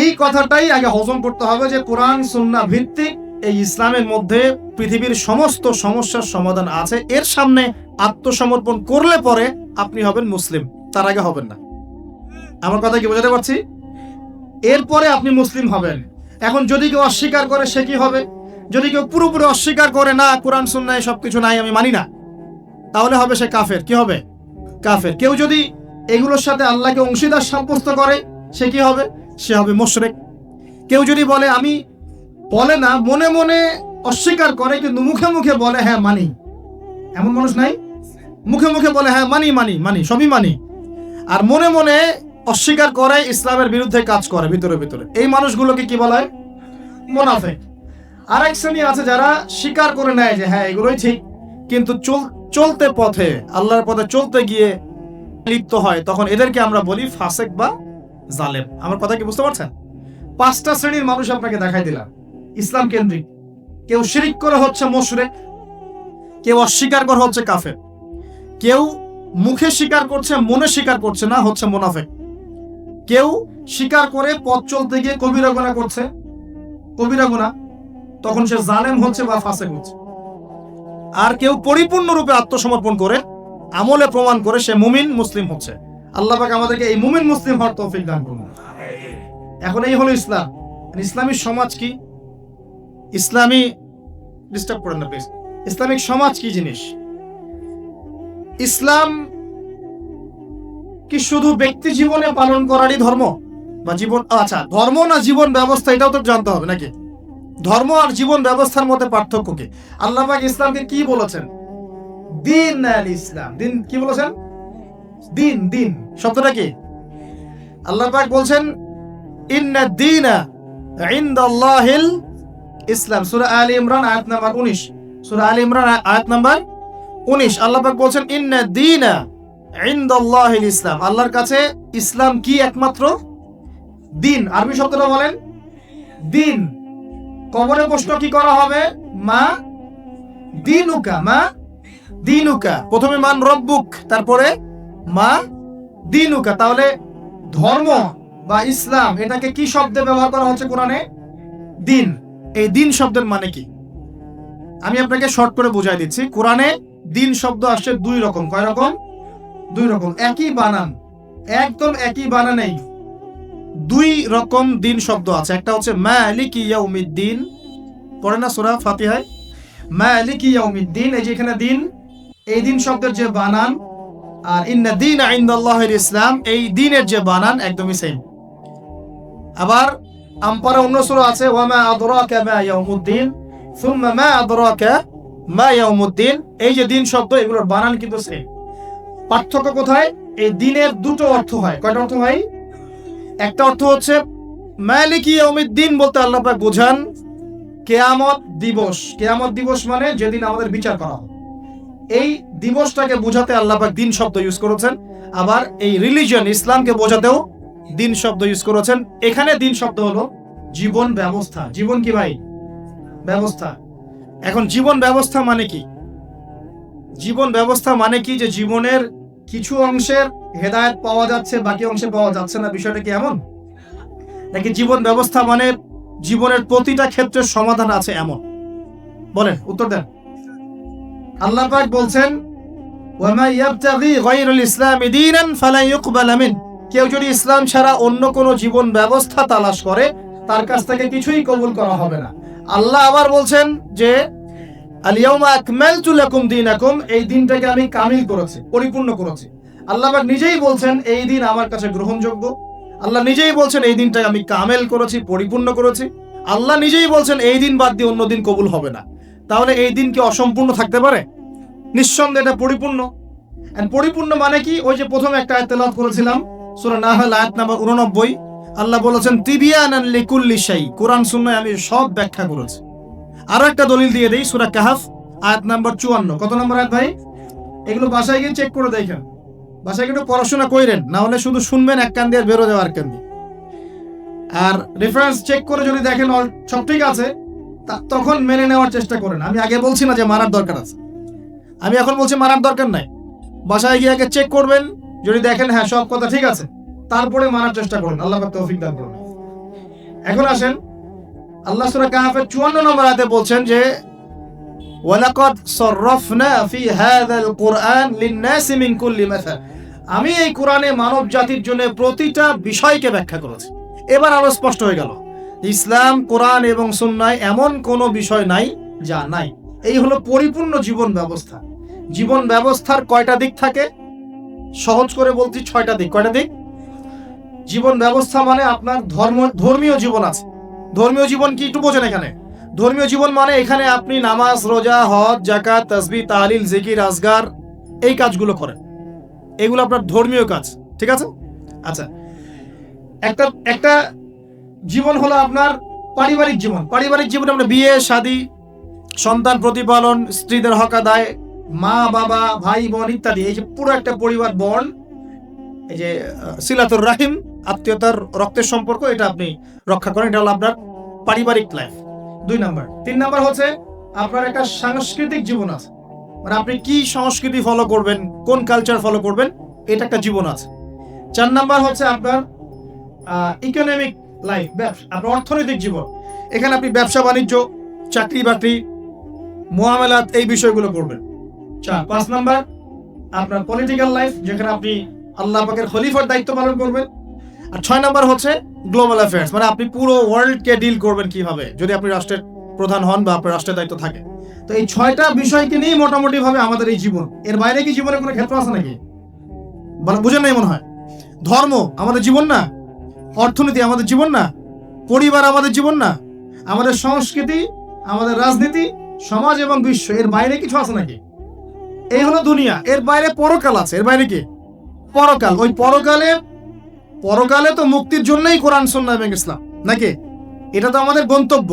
এই কথাটাই আগে হজম করতে হবে যে কোরআন সুন্নাহ ভিত্তিক এই ইসলামের মধ্যে পৃথিবীর সমস্ত সমস্যার সমাধান আছে। এর সামনে আত্মসমর্পণ করলে পরে আপনি হবেন মুসলিম, তার আগে হবেন না। আমার কথা কি বোঝাতে পারছি? এরপরে আপনি মুসলিম হবেন। এখন যদি কেউ অস্বীকার করে সে কি হবে? যদি কেউ পুরোপুরি অস্বীকার করে, না কোরআন সুন্নাহ সবকিছু নাই, আমি মানি না, তাহলে হবে সে কাফের। কি হবে? কাফের। কেউ যদি এগুলোর সাথে আল্লাহকে অংশীদার সাব্যস্ত করে সে কি হবে? সে হবে মুশরিক। কেউ যদি বলে, আমি বলে না, মনে মনে অস্বীকার করে কিন্তু মুখে মুখে বলে হ্যাঁ মানি, এমন মানুষ নাই? মুখে মুখে বলে হ্যাঁ মানি মানি মানি সবই মানি, আর মনে মনে অস্বীকার করে, ইসলামের বিরুদ্ধে কাজ করে ভিতরে ভিতরে। এই মানুষগুলোকে কি বলা হয়? মুনাফিক। আরেক শ্রেণী আছে যারা স্বীকার করে নেয় যে হ্যাঁ এগুলোই ঠিক, কিন্তু চলতে পথে, আল্লাহর পথে চলতে গিয়ে লিপ্ত হয়, তখন এদেরকে আমরা বলি ফাসেক বা জালেম। আমার কথা কি বুঝতে পারছেন? 5টা শ্রেণীর মানুষ আপনাকে দেখাই দিলাম ইসলাম কেন্দ্রিক। কেউ শিরিক করে হচ্ছে মুশরিক, কেউ অস্বীকার করে হচ্ছে কাফের, কেউ মুখে স্বীকার করছে মনে স্বীকার করছে না, হচ্ছে মুনাফিক, কেউ স্বীকার করে পথ চলতে গিয়ে কবিরা গুনাহ করছে, কবিরা গুনাহ, তখন সে জালেম হচ্ছে বা ফাসেক হচ্ছে। আর কেউ পরিপূর্ণরূপে আত্মসমর্পণ করে আমলে প্রমাণ করে সে মুমিন মুসলিম হচ্ছে। আল্লাহ পাক আমাদেরকে এই মুমিন মুসলিম হওয়ার তৌফিক দান করুন। এখন এই হলো ইসলাম। ইসলামী সমাজ কি? ইসলামী ডিস্টার্ব করেন না প্লিজ। ইসলামিক সমাজ কি জিনিস? ইসলাম কি শুধু ব্যক্তি জীবনে পালন করারই ধর্ম বা জীবন? আচ্ছা, ধর্ম না জীবন ব্যবস্থা, এটাও তো জানতে হবে নাকি? ধর্ম আর জীবন ব্যবস্থার মধ্যে পার্থক্য কি? আল্লাহ পাক ইসলামকে কি বলেছেন? দিন আল ইসলাম। দিন কি বলেছেন? দিন। দিন শব্দটা কি? আল্লাহ পাক বলছেন ইন্না দীনা ইনদাল্লাহিল ইসলাম। সূরা আলে ইমরান আয়াত নাম্বার 19। সূরা আলে ইমরান আয়াত নাম্বার 19 আল্লাহ পাক বলছেন ইন্না দীনা ইনদাল্লাহিল ইসলাম। আল্লাহর কাছে ইসলাম কি? একমাত্র দিন। আরবি শব্দটা বলেন দিন। কবরে প্রশ্ন কি করা হবে? মা দিনুকা, মা দিনুকা। প্রথমে মান রব্বুক, তারপরে মা দিনুকা। তাহলে ধর্ম বা ইসলাম এটাকে কি শব্দে ব্যবহার করা হচ্ছে কোরআনে? দিন। এই দিন শব্দের মানে কি আমি আপনাকে শর্ট করে বুঝাই দিচ্ছি। কোরআনে দিন শব্দ আসছে 2 রকম। কয় রকম? 2 রকম। একই বানান, একদম একই বানানেই 2 রকম দিন শব্দ আছে। একটা হচ্ছে মালিকি ইয়াউমিদ্দিন, পড়ে না সূরা ফাতিহায় মালিকি ইয়াউমিদ্দিন। এই যে এখানে দিন, এই দিন শব্দের যে বানান আর ইন্না দীনা ইনদাল্লাহিল ইসলাম, এই দিনের যে বানান একদমই সেম। আবার আম্পারা অন্য সূরা আছে ওয়া মা আদরাকা মা ইয়াউমুদ্দিন সুম্মা মা আদরাকা মা ইয়াউমুদ্দিন। এই যে দিন শব্দ, এগুলোর বানান কিন্তু সেম। পার্থক্য কোথায়? এই দিনের 2টো অর্থ হয়। কয়টা অর্থ হয়? একটা অর্থ হচ্ছে মালিকি ইয়াউমিদ্দিন বলতে আল্লাহ পাক বোঝান কিয়ামত দিবস। কিয়ামত দিবস মানে যেদিন আমাদের বিচার করা হবে, এই দিবসটাকে বোঝাতে আল্লাহ পাক দিন শব্দ ইউজ করেছেন। আবার এই রিলিজিয়ন ইসলামকে বোঝাতেও দিন শব্দ ইউজ করেছেন। এখানে দিন শব্দ হলো জীবন ব্যবস্থা। জীবন কি ভাই? ব্যবস্থা। এখন জীবন ব্যবস্থা মানে কি? জীবন ব্যবস্থা মানে কি যে জীবনের কিছু অংশের হেদায়েত পাওয়া যাচ্ছে, বাকি অংশে পাওয়া যাচ্ছে না, বিষয়টা কি এমন? নাকি জীবন ব্যবস্থা মানে জীবনের প্রতিটা ক্ষেত্রে সমাধান আছে এমন? বলেন, উত্তর দেন। আল্লাহ পাক বলছেন ওয়া মা ইয়াবতাগি গায়রাল ইসলামি দীনান ফালা ইউকবালা মিন। কেউ যদি ইসলাম ছাড়া অন্য কোনো জীবন ব্যবস্থা তালাশ করে তার কাছ থেকে কিছুই কবুল করা হবে না। আল্লাহ আবার বলছেন যে আল ইয়াউমা আকমালতু লাকুম দীনাকুম, এই দিনটাকে আমি কামিল করেছি, পরিপূর্ণ করেছি। আল্লাহ পাক নিজেই বলছেন এই দিন আমার কাছে গ্রহণযোগ্য। আল্লাহ নিজেই বলছেন এই দিনটাকে আমি কামেল করেছি, পরিপূর্ণ করেছি। আল্লাহ নিজেই বলছেন এই দিন বাদ দিয়ে অন্য দিন কবুল হবে না। তাহলে এই দিন কি অসম্পূর্ণ থাকতে পারে? নিঃসন্দেহে এটা পরিপূর্ণ। পরিপূর্ণ মানে কি? ওই যে প্রথমে একটা আয়াত তেলাওয়াত করেছিলাম সূরা নাহল আয়াত নাম্বার 89। আল্লাহ বলেছেন তিবিয়ানান লিকুল্লি শাই। কোরআন সুন্নাহয় আমি সব ব্যাখ্যা করেছি। আরো একটা দলিল দিয়ে দেই, সূরা কাহফ আয়াত নাম্বার 54। কত নম্বর আয়াত ভাই? এগুলো বাসায় গিয়ে চেক করে দেখেন। বাসায় কিন্তু পড়াশোনা কইরেন, না হলে শুধু শুনবেন এক কান দিয়ে বেরো যাওয়ার আর কান দিয়ে। আর রেফারেন্স চেক করে যদি দেখেন সব ঠিক আছে, তখন মেনে নেওয়ার চেষ্টা করেন। আমি আগে বলছি না যে মারার দরকার আছে, আমি এখন বলছি মারার দরকার নাই। বাসায় গিয়ে আগে চেক করবেন, যদি দেখেন হ্যাঁ সব কথা ঠিক আছে, তারপরে মারার চেষ্টা করুন। আল্লাহ পাক তৌফিক দান করুন। এখন আসেন, আল্লাহ সূরা কাহফের 54 নম্বর আয়াতে বলছেন যে ওয়ালাকাদ সাররাফনা ফি হাযাল কুরআন লিন-নাসি মিন কুল্লি মাসাল, আমি এই কোরআনে মানব জাতির জন্য প্রতিটা বিষয়কে ব্যাখ্যা করেছি। এবার আরো স্পষ্ট হয়ে গেল, ইসলাম, কোরআন এবং সুন্নায় এমন কোনো বিষয় নাই যা নাই। এই হলো পরিপূর্ণ জীবন ব্যবস্থা। জীবন ব্যবস্থার কয়টা দিক থাকে? সহজ করে বলছি 6টা দিক। কয়টা দিক? জীবন ব্যবস্থা মানে আপনার ধর্মীয় জীবন আছে। ধর্মীয় জীবন কি একটু বোঝেন এখানে? ধর্মীয় জীবন মানে এখানে আপনি নামাজ, রোজা, হজ, যাকাত, তাসবিহ, তাহলিল, জিকির, আজগার এই কাজগুলো করেন, এগুলো আপনার ধর্মীয় কাজ, ঠিক আছে? আচ্ছা, একটা জীবন হলো আপনার পারিবারিক জীবন। পারিবারিক জীবনে আমরা বিয়ে, শাদী, সন্তান প্রতিপালন, স্ত্রীদের হক আদায়, মা বাবা, ভাই বোন ইত্যাদি, এই যে পুরো একটা পরিবার বন্ড, এই যে সিলাতুর রাহিম, আত্মীয়তার রক্তের সম্পর্ক, এটা আপনি রক্ষা করেন। এটা হলো আপনার পারিবারিক লাইফ। 2 নাম্বার। 3 নাম্বার হচ্ছে আপনার একটা সাংস্কৃতিক জীবন আছে, মানে আপনি কি সংস্কৃতি ফলো করবেন, কোন কালচার ফলো করবেন, এটা একটা জীবন আছে। 4 নাম্বার হচ্ছে আপনার ইকোনমিক লাইফ, আপনার অর্থনৈতিক জীবন। এখানে আপনি ব্যবসা বাণিজ্য, চাকরি বাকরি, মুআমালাত, এই বিষয়গুলো করবেন। 5 নাম্বার আপনার পলিটিক্যাল লাইফ, যেখানে আপনি আল্লাহ পাকের খলিফার দায়িত্ব পালন করবেন। আর 6 নাম্বার হচ্ছে গ্লোবাল অ্যাফেয়ার্স, মানে আপনি পুরো ওয়ার্ল্ডকে ডিল করবেন কিভাবে, যদি আপনি রাষ্ট্রের প্রধান হন বা আপনার রাষ্ট্রের দায়িত্ব থাকে। তো এই 6টা বিষয়কে নিয়ে মোটামুটি ভাবে আমাদের এই জীবন। এর বাইরে কি জীবনের কোনো ক্ষেত্র আছে নাকি? বুঝেন নাই মনে হয়? ধর্ম আমাদের জীবন না, অর্থনীতি আমাদের জীবন না, পরিবার আমাদের জীবন না, আমাদের সংস্কৃতি, আমাদের রাজনীতি, সমাজ এবং বিশ্ব, এর বাইরে কিছু আছে নাকি? এই হলো দুনিয়া। এর বাইরে পরকাল আছে। এর বাইরে কি? পরকাল। ওই পরকালে তো মুক্তির জন্যই কোরআন, সুন্নাহ এবং ইসলাম, নাকি? এটা তো আমাদের গন্তব্য।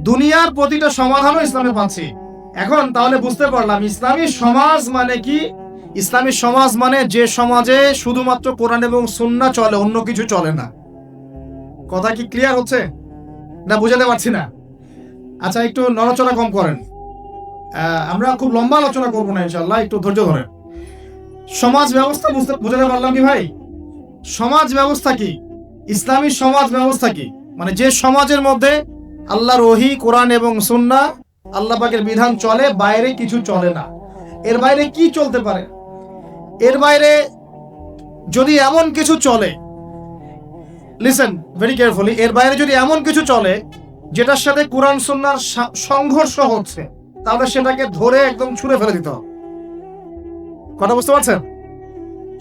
দুনিয়ার প্রতিটা সমাধানও ইসলামে পাচ্ছি। এখন তাহলে বুঝতে পারলাম ইসলামী সমাজ মানে কি। ইসলামী সমাজ মানে যে সমাজে শুধুমাত্র কোরআন এবং সুন্নাহ চলে, অন্য কিছু চলে না। কথা কি ক্লিয়ার হচ্ছে না? বুঝাতে পারছি না? আচ্ছা, একটু নড়াচড়া কম করেন। আমরা খুব লম্বা আলোচনা করবো না ইনশাআল্লাহ, একটু ধৈর্য ধরেন। সমাজ ব্যবস্থা বুঝাতে পারলাম কি ভাই? সমাজ ব্যবস্থা কি? ইসলামী সমাজ ব্যবস্থা কি? মানে যে সমাজের মধ্যে আল্লাহর ওহী, কোরআন এবং সুন্নাহ, আল্লাহ পাকের বিধান চলে, বাইরে কিছু চলে না। এর বাইরে কি চলতে পারে? এর বাইরে যদি এমন কিছু চলে, লিসেন ভেরি কেয়ারফুলি, এর বাইরে যদি এমন কিছু চলে যেটার সাথে কোরআন সুন্নাহর সংঘর্ষ হচ্ছে, তাহলে সেটাকে ধরে একদম ছুঁড়ে ফেলে দিতে হবে। কথা বুঝতে পারছেন?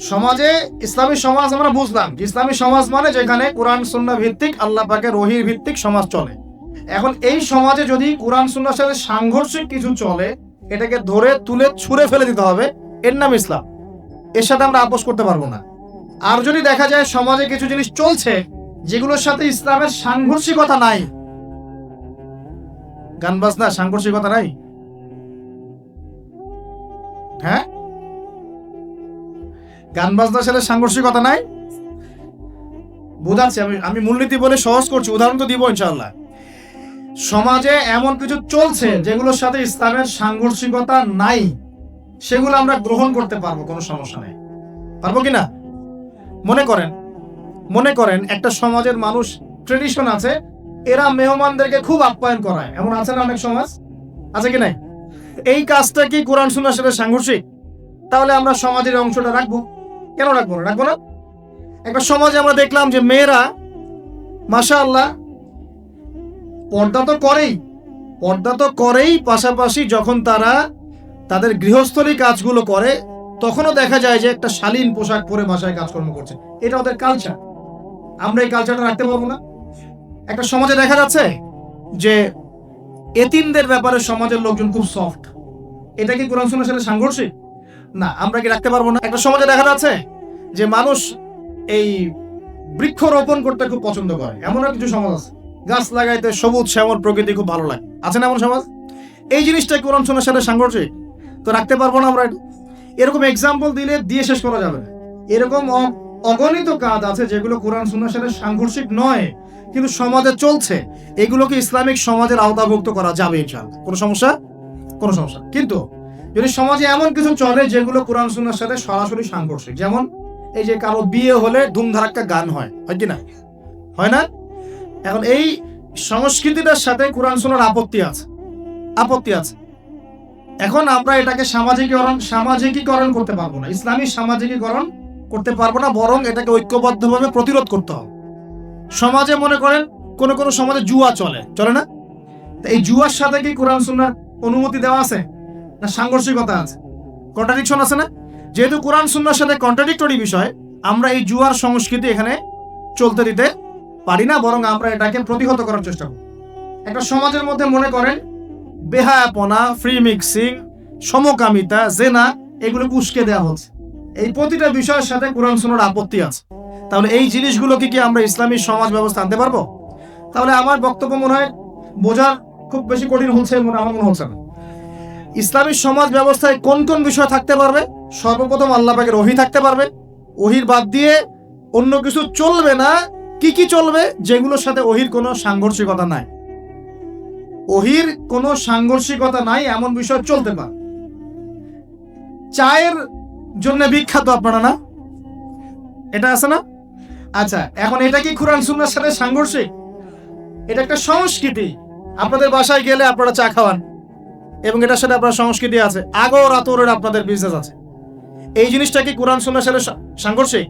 সমাজে ইসলামী সমাজ আমরা বুঝলাম, ইসলামী সমাজ মানে যেখানে কোরআন সুন্নাহ ভিত্তিক, আল্লাহ পাকের ওহীর ভিত্তিক সমাজ চলে। এখন এই সমাজে যদি কোরআন সুন্নাহর সাথে সাংঘর্ষিক কিছু চলে, এটাকে ধরে তুলে ছুঁড়ে ফেলে দিতে হবে। এর নাম ইসলাম। এর সাথে আমরা আপোষ করতে পারবো না। আর যদি দেখা যায় সমাজে কিছু জিনিস চলছে যেগুলোর সাথে ইসলামের সাংঘর্ষিকতা নাই, গান বাজনা সাংঘর্ষিকতা নাই, হ্যাঁ, গান বাজনার সাথে সাংঘর্ষিকতা নাই, বুঝাচ্ছি আমি মূলনীতি বলে সহজ করছি, উদাহরণ তো দিব ইনশাআল্লাহ। সমাজে এমন কিছু চলছে যেগুলোর সাথে ইসলামের সাংঘর্ষিকতা নাই, সেগুলো আমরা গ্রহণ করতে পারবো, কোনো সমস্যা নেই। পারবো কিনা? মনে করেন একটা সমাজের মানুষ, ট্রেডিশন আছে, এরা মেহমানদেরকে খুব আপ্যায়ন করায়, এমন আছে না অনেক সমাজ? আছে কি নাই? এই কাজটা কি কোরআন সুন্নাহর সাথে সাংঘর্ষিক? তাহলে আমরা সমাজের অংশটা রাখবো। কেন রাখবো না? একটা সমাজে আমরা দেখলাম যে মেয়েরা মাশাআল্লাহ পর্দা তো করেই, পাশাপাশি যখন তারা তাদের গৃহস্থলী কাজগুলো করে, তখনও দেখা যায় যে একটা শালীন পোশাক পরে বাসায় কাজকর্ম করছে। এটা ওদের কালচার। আমরা এই কালচারটা রাখতে পারবো না। একটা সমাজে দেখা যাচ্ছে যে এতিমদের ব্যাপারে সমাজের লোকজন খুব সফট। এটা কি কোরআন সুন্নাহর সাথে সাংঘর্ষিক? না, আমরা কি রাখতে পারবো না? একটা সমাজে দেখা যাচ্ছে যে মানুষ এই বৃক্ষরোপণ করতে খুব পছন্দ করে, এমন কিছু সমাজ আছে, গাছ লাগাইতে সবুজ শ্যামল প্রকৃতি খুব ভালো লাগে, আছে না এমন সমাজ? এই জিনিসটা কোরআন সুন্নাহর সাথে সাংঘর্ষিক তো রাখতে পারবো না আমরা। এরকম এক্সাম্পল দিয়ে শেষ করা যাবে না। এরকম অগণিত কাজ আছে যেগুলো কোরআন সুন্নাহর সাথে সাংঘর্ষিক নয়, কিন্তু সমাজে চলছে। এগুলোকে ইসলামিক সমাজের আওতাভুক্ত করা যাবে ইনশাআল্লাহ, কোনো সমস্যা কিন্তু যদি সমাজে এমন কিছু চলে যেগুলো কোরআন সুন্নাহর সাথে সরাসরি সাংঘর্ষিক, যেমন এই যে কারো বিয়ে হলে ধুমধারাক্কা গান হয় কি না, হয় না? এখন এই সংস্কৃতিটার সাথে কোরআন সুন্নাহর আপত্তি আছে। এখন আমরা এটাকে সামাজিকীকরণ করতে পারবো না, ইসলামী সামাজিকীকরণ করতে পারবো না, বরং এটাকে ঐক্যবদ্ধভাবে প্রতিরোধ করতে হবে। সমাজে মনে করেন কোন সমাজে জুয়া চলে না? এই জুয়ার সাথে কি কোরআন সুন্নাহর অনুমতি দেওয়া আছে না সাংঘর্ষিকতা আছে, কন্ট্রাডিকশন আছে না? যেহেতু কোরআন সুন্নাহর সাথে কন্ট্রাডিক্টরি বিষয়, আমরা এই জুয়ার সংস্কৃতি এখানে চলতে দিতে পারি না, বরং আমরা এটাকে প্রতিহত করার চেষ্টা করি। একটা সমাজের মধ্যে মনে করেন বেহায়াপনা, ফ্রি মিক্সিং, সমকামিতা, জেনা, এগুলোকে উস্কে দেওয়া হচ্ছে। এই প্রতিটা বিষয়ের সাথে কোরআন সুন্নাহর আপত্তি আছে। তাহলে এই জিনিসগুলোকে কি আমরা ইসলামী সমাজ ব্যবস্থা আনতে পারবো? তাহলে আমার বক্তব্য মনে হয় বোঝার খুব বেশি কঠিন হচ্ছে আমার মনে হচ্ছে না। ইসলামী সমাজ ব্যবস্থায় কোন কোন বিষয় থাকতে পারবে? সর্বপ্রথম আল্লাহ পাকের ওহী থাকতে পারবে। ওহীর বাদ দিয়ে অন্য কিছু চলবে না। কি চলবে? যেগুলোর সাথে ওহীর কোনো সাংঘর্ষিকতা নাই। ওহীর কোনো সাংঘর্ষিকতা নাই এমন বিষয় চলতে পারে। চায়ের জন্য বিখ্যাত আপনারা না, এটা আছে না? আচ্ছা, এখন এটা কি কোরআন সুন্নাহর সাথে সাংঘর্ষিক? এটা একটা সংস্কৃতি। আপনাদের বাসায় গেলে আপনারা চা খাওয়ান এবং এটার সাথে আপনার সংস্কৃতি আছে, আগর আতরের আপনাদের বিজনেস আছে। এই জিনিসটা কি কোরআন সুন্নাহর সাথে সাংঘর্ষিক?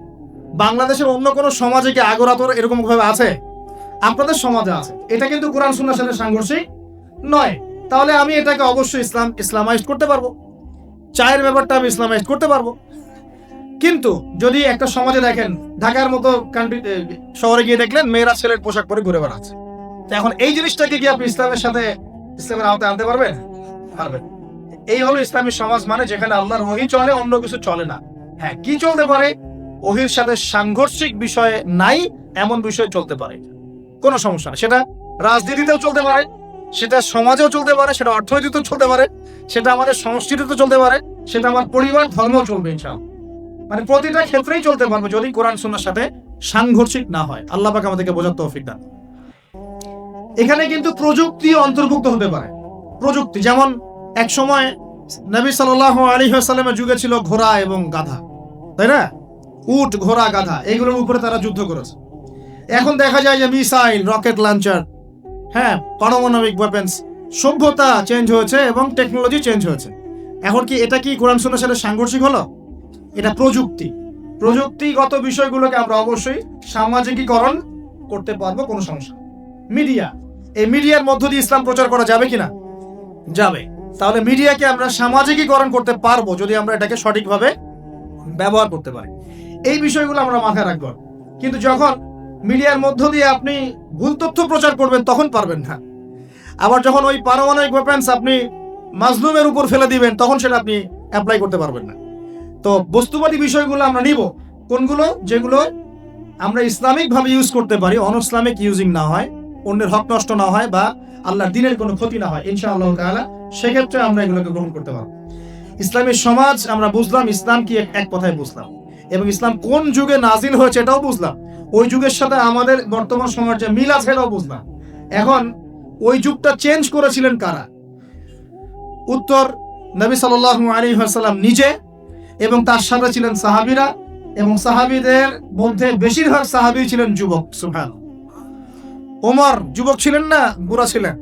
বাংলাদেশের অন্য কোনো সমাজে কি আগর আতর এরকম ভাবে আছে? আপনাদের সমাজে আছে। এটা কিন্তু কোরআন সুন্নাহর সাথে সাংঘর্ষিক নয়। তাহলে আমি এটাকে অবশ্যই ইসলামাইজড করতে পারবো। চায়ের ব্যাপারটা আমি ইসলামাইজড করতে পারবো। কিন্তু যদি একটা সমাজে দেখেন, ঢাকার মতো শহরে গিয়ে দেখলেন মেয়েরা ছেলের পোশাক পরে ঘুরে বেড়াচ্ছে, এখন এই জিনিসটাকে কি আপনি ইসলামের আওতায় আনতে পারবেন? এই হলো ইসলামী সমাজ, মানে যেখানে আল্লাহর ওহী চলে, অন্য কিছু চলে না। হ্যাঁ, কি চলতে পারে? ওহীর সাথে সাংঘর্ষিক বিষয় নাই এমন বিষয় চলতে পারে, কোনো সমস্যা না। সেটা রাজনীতিতেও চলতে পারে, সেটা সমাজেও চলতে পারে, সেটা অর্থনীতিতেও চলতে পারে, সেটা আমাদের সংস্কৃতিতে চলতে পারে, সেটা আমার পরিবার ধর্মেও চলবে ইনশাআল্লাহ। মানে প্রতিটা ক্ষেত্রেই চলতে পারবে যদি কোরআন সুন্নাহর সাথে সাংঘর্ষিক না হয়। আল্লাহ পাক আমাদেরকে বোঝার তৌফিক দান। এখানে কিন্তু প্রযুক্তি অন্তর্ভুক্ত হতে পারে। প্রযুক্তি যেমন এক সময় নবী সাল্লাল্লাহু আলাইহি ওয়াসাল্লামের যুগে ছিল ঘোড়া এবং গাধা, তাই না? উট, ঘোড়া, গাধা, এগুলোর উপরে তারা যুদ্ধ করেছে। এখন দেখা যায় যে মিসাইল, রকেট লঞ্চার, হ্যাঁ, পারমাণবিক ওয়েপন্স, সভ্যতা চেঞ্জ হয়েছে এবং টেকনোলজি চেঞ্জ হয়েছে। এখন কি এটা কি কোরআন সুন্নাহর সাথে সাংঘর্ষিক হলো? এটা প্রযুক্তিগত বিষয়গুলোকে আমরা অবশ্যই সামাজিকীকরণ করতে পারবো, কোনো সমস্যা। মিডিয়া, এই মিডিয়ার মধ্য দিয়ে ইসলাম প্রচার করা যাবে কিনা? যাবে। তাহলে মিডিয়াকে আমরা সামাজিকীকরণ করতে পারবো যদি আমরা এটাকে সঠিকভাবে ব্যবহার করতে পারি। এই বিষয়গুলো আমরা মাথায় রাখবো। কিন্তু যখন মিডিয়ার মধ্য দিয়ে আপনি ভুল তথ্য প্রচার করবেন তখন পারবেন না। আবার যখন ওই পারমাণবিক ওয়েপন্স আপনি মাজলুমের উপর ফেলে দিবেন তখন সেটা আপনি অ্যাপ্লাই করতে পারবেন না। তো বস্তুবাদী বিষয়গুলো আমরা নিব, কোনগুলো? যেগুলো আমরা ইসলামিক ভাবে ইউজ করতে পারি, অনইসলামিক ইউজিং না হয়, অন্যের হক নষ্ট না হয়, বা আল্লাহর দ্বীনের কোনো ক্ষতি না হয়, ইনশাআল্লাহ তাআলা সেক্ষেত্রে আমরা এগুলোকে গ্রহণ করতে পারবো। ইসলামী সমাজ আমরা বুঝলাম, ইসলাম কি এক কথায় বুঝলাম, এবং ইসলাম কোন যুগে নাজিল হয়েছে এটাও বুঝলাম। ওই যুগের সাথে আমাদের বর্তমান সময়ের যে মিল আছে এটাও বুঝলাম। এখন ওই যুগটা চেঞ্জ করেছিলেন কারা? উত্তর, নবী সাল্লাল্লাহু আলাইহি ওয়াসাল্লাম নিজে, এবং তার সাথে ছিলেন সাহাবীরা, এবং সাহাবীদের মধ্যে বেশিরভাগ সাহাবী ছিলেন যুবক। সুবহানাল্লাহ। ওমর যুবক ছিলেন না বুড়া ছিলেন?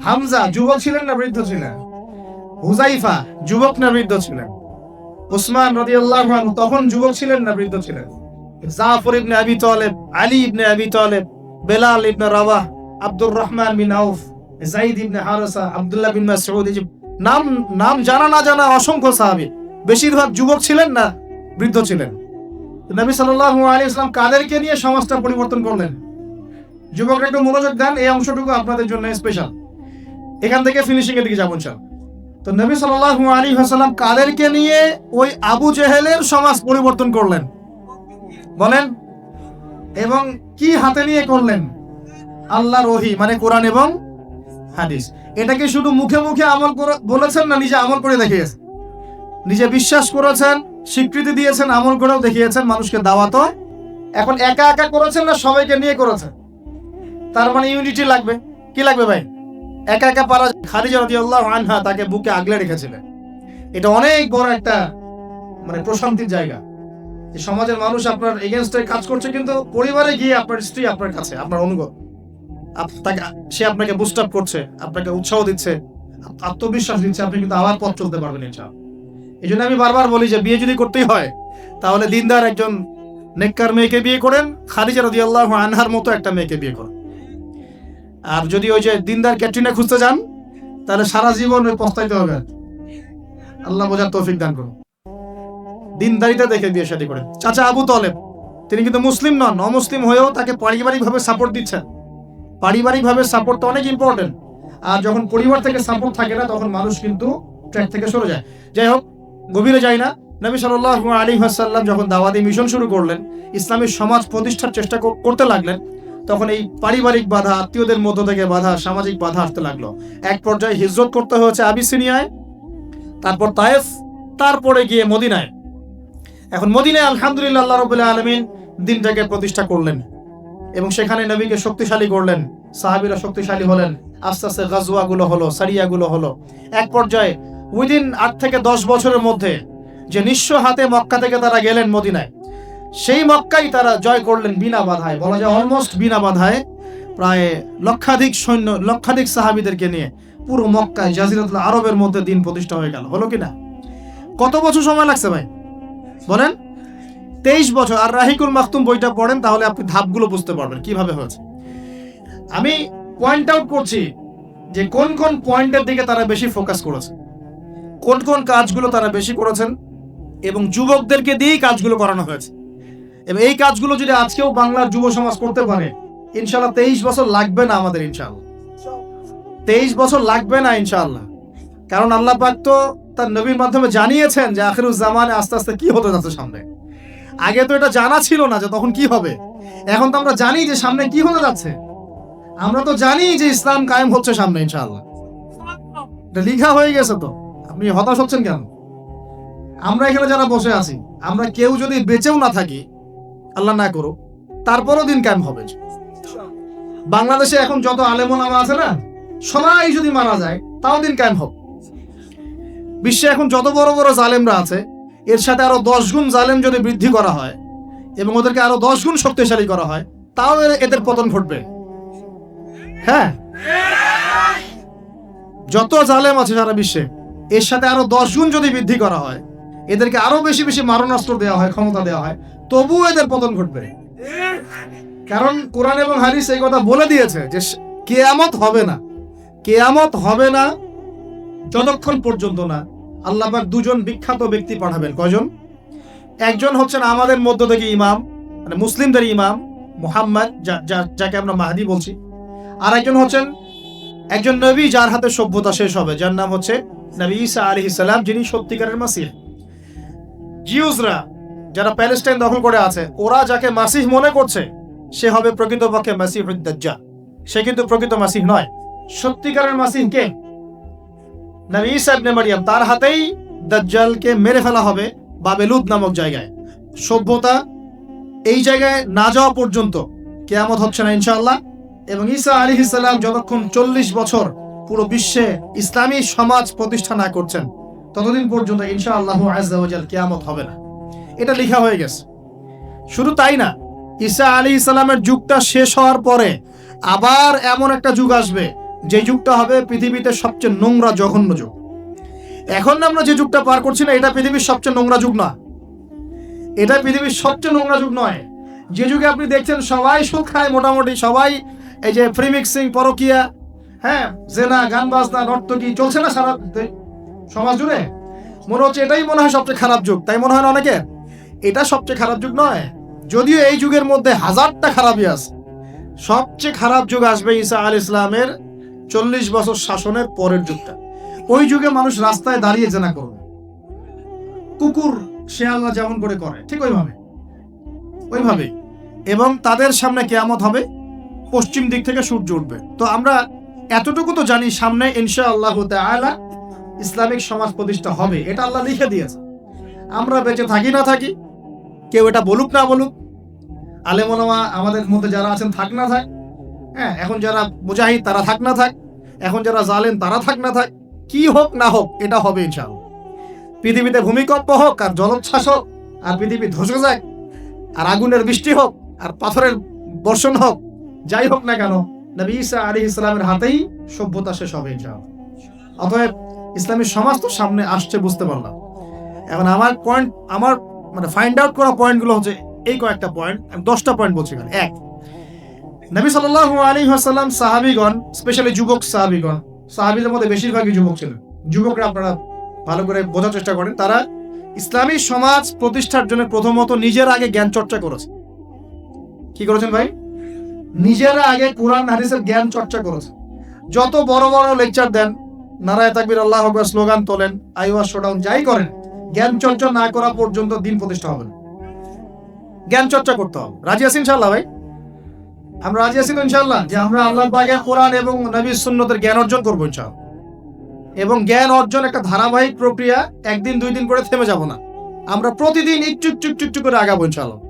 হামজা যুবক ছিলেন না বৃদ্ধ ছিলেন? হুযাইফা যুবক না বৃদ্ধ ছিলেন? উসমান রাদিয়াল্লাহু আনহু তখন যুবক ছিলেন না বৃদ্ধ ছিলেন? জাফর ইবনে আবি তালেব, আলী ইবনে আবি তালেব, বেলাল ইবনে রাবাহ, আব্দুর রহমান বিন আউফ, যায়েদ ইবনে হারেসা, আব্দুল্লাহ বিন মাসউদ, নাম জানা না জানা অসংখ্য সাহাবী, বেশিরভাগ যুবক ছিলেন না বৃদ্ধ ছিলেন? নবী সাল্লাল্লাহু আলাইহি ওয়াসাল্লাম কাদেরকে নিয়ে সমাজটা পরিবর্তন করলেন? যুবকরা একটু মনোযোগ দেন, এই অংশটুকু আপনাদের জন্য স্পেশাল। এখান থেকে ফিনিশিং এর দিকে যাবো ইনশাআল্লাহ। তো নবী সাল্লাল্লাহু আলাইহি ওয়াসাল্লাম কাদেরকে নিয়ে ওই আবু জেহেলের সমাজ পরিবর্তন করলেন বলেন? এবং কি হাতে নিয়ে করলেন? আল্লাহর ওহী, মানে কোরআন এবং হাদিস। এটাকে শুধু মুখে মুখে আমল করে বলেছেন না, নিজে আমল করে দেখিয়েছেন, নিজে বিশ্বাস করেছেন স্বীকৃতি দিয়েছেন, আমল করেও দেখিয়েছেন, মানুষকে দাওয়াতও এখন একা একা করেছেন না সবাইকে নিয়ে করেছেন। তার মানে ইউনিটি লাগবে। কি লাগবে ভাই? একা একা পারা। খাদিজা রাদিয়াল্লাহু আনহা তাকে বুকে আগলে রেখেছিলেন। এটা অনেক বড় একটা মানে প্রশান্তির জায়গা, যে সমাজের মানুষ আপনার এগেনস্টে কাজ করছে, কিন্তু পরিবারে গিয়ে আপনার স্ত্রী আপনার কাছে, আপনার অনুগত, সে আপনাকে বুস্ট আপ করছে, আপনাকে উৎসাহ দিচ্ছে, আত্মবিশ্বাস দিচ্ছে, আপনি কিন্তু আবার পথ চলতে পারবেন ইনশাআল্লাহ। এই জন্য আমি বারবার বলি যে বিয়ে যদি করতেই হয় তাহলে দিনদার একজন নেককার মেয়েকে বিয়ে করেন, খাদিজা রাদিয়াল্লাহু আনহার মতো একটা মেয়েকে বিয়ে করেন। আর যদি ওই যে দিনদার ক্যাটরিনা খুঁজতে যান তাহলে সারা জীবন ওই পস্তাইতে হবে। আল্লাহ বোঝার তৌফিক দান করুন। দিনদারিতা দেখে বিয়ে শাদী করেন। চাচা আবু তলেব তিনি কিন্তু মুসলিম নন, অমুসলিম হয়েও তাকে পারিবারিকভাবে সাপোর্ট দিচ্ছেন। পারিবারিকভাবে সাপোর্টটা অনেক ইম্পর্টেন্ট। আর যখন পরিবার থেকে সাপোর্ট থাকে না তখন মানুষ কিন্তু ট্র্যাক থেকে সরে যায়। যাই হোক, গভীরে যাই না। নবী সাল্লাল্লাহু আলাইহি ওয়াসাল্লাম যখন দাওয়াতি মিশন শুরু করলেন, ইসলামী সমাজ প্রতিষ্ঠার চেষ্টা করতে লাগলেন, তখন এই পারিবারিক বাধা, আত্মীয়দের মধ্য থেকে বাধা, সামাজিক বাধা আসতে লাগলো। এক পর্যায়ে হিজরত করতে হয়েছে আবিসিনিয়ায়, তারপর তায়েফ, তারপরে গিয়ে মদিনায়। এখন মদিনায় আলহামদুলিল্লাহ আল্লাহ রাব্বুল আলামিন দিনটাকে প্রতিষ্ঠা করলেন এবং সেখানে নবীকে শক্তিশালী করলেন, সাহাবীরা শক্তিশালী হলেন, আস্তে আস্তে গাজওয়াগুলো হলো, সারিয়াগুলো হলো। এক পর্যায়ে উইদিন 8 থেকে 10 বছরের মধ্যে যে নিঃস্ব হাতে মক্কা থেকে তারা গেলেন মদিনায়, সেই মক্কাই তারা জয় করলেন বিনা বাধায়, বলা যায় অলমোস্ট বিনা বাধায়। প্রায় লক্ষাধিক সৈন্য, লক্ষাধিক সাহাবীদেরকে নিয়ে পুরো মক্কায়, জাজিরাতুল আরবের মধ্যে দিন প্রতিষ্ঠা হয়ে গেল। হলো কিনা? কত বছর সময় লাগছে ভাই বলেন? 23 বছর। আর রাহিকুল মাকতুম বইটা পড়েন তাহলে আপনি ধাপগুলো বুঝতে পারবেন কিভাবে হয়েছে। আমি পয়েন্ট আউট করছি যে কোন কোন পয়েন্টের দিকে তারা বেশি ফোকাস করেছে, কোন কোন কাজগুলো তারা বেশি করেছেন, এবং যুবকদেরকে দিয়েই কাজগুলো করানো হয়েছে। এবং এই কাজগুলো যদি আজকেও বাংলার যুব সমাজ করতে পারে, ইনশাআল্লাহ 23 বছর লাগবে না আমাদের, ইনশাআল্লাহ 23 বছর লাগবে না ইনশাআল্লাহ। কারণ আল্লাহ পাক তো তার নবীর মাধ্যমে জানিয়েছেন যে আখিরুজ জামানে আস্তে আস্তে কি হতে যাচ্ছে সামনে। আগে তো এটা জানা ছিল না যে তখন কি হবে। এখন তো আমরা জানি যে সামনে কি হতে যাচ্ছে। আমরা তো জানি যে ইসলাম কায়েম হচ্ছে সামনে ইনশাআল্লাহ। এটা লেখা হয়ে গেছে। তো আপনি হতাশ হচ্ছেন কেন? আমরা এখানে যারা বসে আছি, আমরা কেউ যদি বেঁচেও না থাকি, আল্লাহ না করুক, তারপরও দিন কায়েম হবে। বাংলাদেশে এখন যত আলেম ওলামা আছে না, সবাই যদি মারা যায় তাও দিন কায়েম হবে। বিশ্বে এখন যত বড় বড় জালেমরা আছে, এর সাথে আরো 10 গুণ জালেম যদি বৃদ্ধি করা হয় এবং ওদেরকে আরো 10 গুণ শক্তিশালী করা হয়, তাও এদের পতন ঘটবে। হ্যাঁ, যত জালেম আছে সারা বিশ্বে, এর সাথে আরো 10 গুণ যদি বৃদ্ধি করা হয়, এদেরকে আরো বেশি বেশি মারণাস্ত্র দেওয়া হয়, ক্ষমতা দেওয়া হয়, তবুও এদের পতন ঘটবে। কারণ কোরআন এবং হাদিস এই কথা বলে দিয়েছে যে কিয়ামত হবে না। কিয়ামত হবে না যতক্ষণ পর্যন্ত না আল্লাহ পাক 2 জন বিখ্যাত ব্যক্তি পাঠাবেন। কয়জন? একজন হচ্ছেন আমাদের মধ্য থেকে ইমাম, মানে মুসলিমদের ইমাম মুহাম্মদ, যাকে আমরা মাহদি বলছি। আর একজন হচ্ছেন একজন নবী যার হাতে সভ্যতা শেষ হবে, যার নাম হচ্ছে নবী ঈসা আলাইহিস সালাম, যিনি সত্যিকারের মাসিহ। জিউসরা যারা প্যালেস্টাইন দখল করে আছে, ওরা যাকে মাসিহ মনে করছে সে হবে প্রকৃতপক্ষে মাসিহুদ দাজ্জাল। সে কিন্তু প্রকৃত মাসিহ নয়। সত্যিকারের মাসিহ কে? নবী ঈসা ইবনে মারইয়াম। তার হাতেই দাজ্জালকে মেরে ফেলা হবে বাবেলুদ নামক জায়গায়। সভ্যতা এই জায়গায় না যাওয়া পর্যন্ত কিয়ামত হচ্ছে না ইনশাআল্লাহ। এবং ঈসা আলাইহিস সালাম যতক্ষণ 40 বছর পুরো বিশ্বে ইসলামী সমাজ প্রতিষ্ঠা না করছেন, ততদিন পর্যন্ত ইনশাআল্লাহ আযজা ওয়া জাল কিয়ামত হবে না। এটা লেখা হয়ে গেছে। শুধু তাই না, ঈসা আলাইহিস সালামের যুগটা শেষ হওয়ার পরে আবার এমন একটা যুগ আসবে, যে যুগটা হবে পৃথিবীতে সবচেয়ে নোংরা জঘন্য যুগ। এখন আমরা যে যুগটা পার করছি না, এটা পৃথিবীর সবচেয়ে নোংরা যুগ না। এটা পৃথিবীর সবচেয়ে নোংরা যুগ নয়। যে যুগে আপনি দেখছেন সবাই সুদ খায়, মোটামুটি সবাই এই যে ফ্রি মিক্সিং, পরকিয়া, হ্যাঁ, জেনা, গান বাজনা, নর্তকী চলছে না সারা সমাজ জুড়ে, মনে হচ্ছে এটাই মনে হয় সবচেয়ে খারাপ যুগ। তাই মনে হয় না অনেকে? এটা সবচেয়ে খারাপ যুগ নয়। যদিও এই যুগের মধ্যে হাজারটা খারাপই আছে। সবচেয়ে খারাপ যুগ আসবে ঈসা আলাইহিস সালামের 40 বছর শাসনের পরের যুগটা। ওই যুগে মানুষ রাস্তায় দাঁড়িয়ে জেনা করবে, কুকুর শেয়ালরা যেমন করে ঠিক ওইভাবে। এবং তাদের সামনে কিয়ামত হবে, পশ্চিম দিক থেকে সূর্য উঠবে। তো আমরা এতটুকু তো জানি, সামনে ইনশাআল্লাহ তাআলা ইসলামিক সমাজ প্রতিষ্ঠা হবে, এটা আল্লাহ লিখে দিয়েছে। আমরা বেঁচে থাকি না থাকি, কেউ এটা বলুক না বলুক, আলেম ওলামা আমাদের মধ্যে যারা আছেন থাক না থাক, হ্যাঁ, এখন যারা মুজাহিদ তারা থাক না থাক, এখন যারা জালেম তারা থাক না থাক, কি হোক না হোক এটা হবে ইনশাআল্লাহ। পৃথিবীতে ভূমিকম্প হোক আর জলোচ্ছ্বাস হোক আর পৃথিবী ধসে যাক আর আগুনের বৃষ্টি হোক আর পাথরের বর্ষণ হোক, যাই হোক না কেন নবী ঈসা আলাইহিস সালামের হাতেই সভ্যতা শেষ হবে ইনশাআল্লাহ। অতএব ইসলামী সমাজ তো সামনে আসছে বুঝতে পারলাম। এখন আমার মানে ফাইন্ড আউট করা পয়েন্টগুলো হচ্ছে এই কয়েকটা পয়েন্ট, আমি 10টা পয়েন্ট বলছি এখানে। এক, নবী সাল্লাল্লাহু আলাইহি ওয়াসাল্লাম সাহাবীগণ, স্পেশালি যুবক সাহাবীগণ, সাহাবীদের মধ্যে বেশিরভাগই যুবক ছিলেন, যুবকরা আপনারা ভালো করে বোঝার চেষ্টা করেন, তারা ইসলামী সমাজ প্রতিষ্ঠার জন্য প্রথমত নিজের আগে জ্ঞান চর্চা করেছে। কি করেছেন ভাই? নিজেরা আগে কোরআন হাদিসের জ্ঞান চর্চা করেছে। যত বড় বড় লেকচার দেন, নারায়ে তাকবীর আল্লাহু আকবার স্লোগান তোলেন, আইওয়াজ শোডাউন যাই করেন, জ্ঞান চর্চা না করা পর্যন্ত দিন প্রতিষ্ঠা হবে না। জ্ঞান চর্চা করতে হবে। রাজি আছি ইনশাআল্লাহ ভাই? আমরা রাজি আছি ইনশাআল্লাহ যে আমরা আল্লাহ পাকের কোরআন এবং নবীর সুন্নতের জ্ঞান অর্জন করবো ইনশাআল্লাহ। এবং জ্ঞান অর্জন একটা ধারাবাহিক প্রক্রিয়া, একদিন দুই দিন করে থেমে যাব না, আমরা প্রতিদিন একটু একটু একটু একটু করে আগাবো ইনশাআল্লাহ।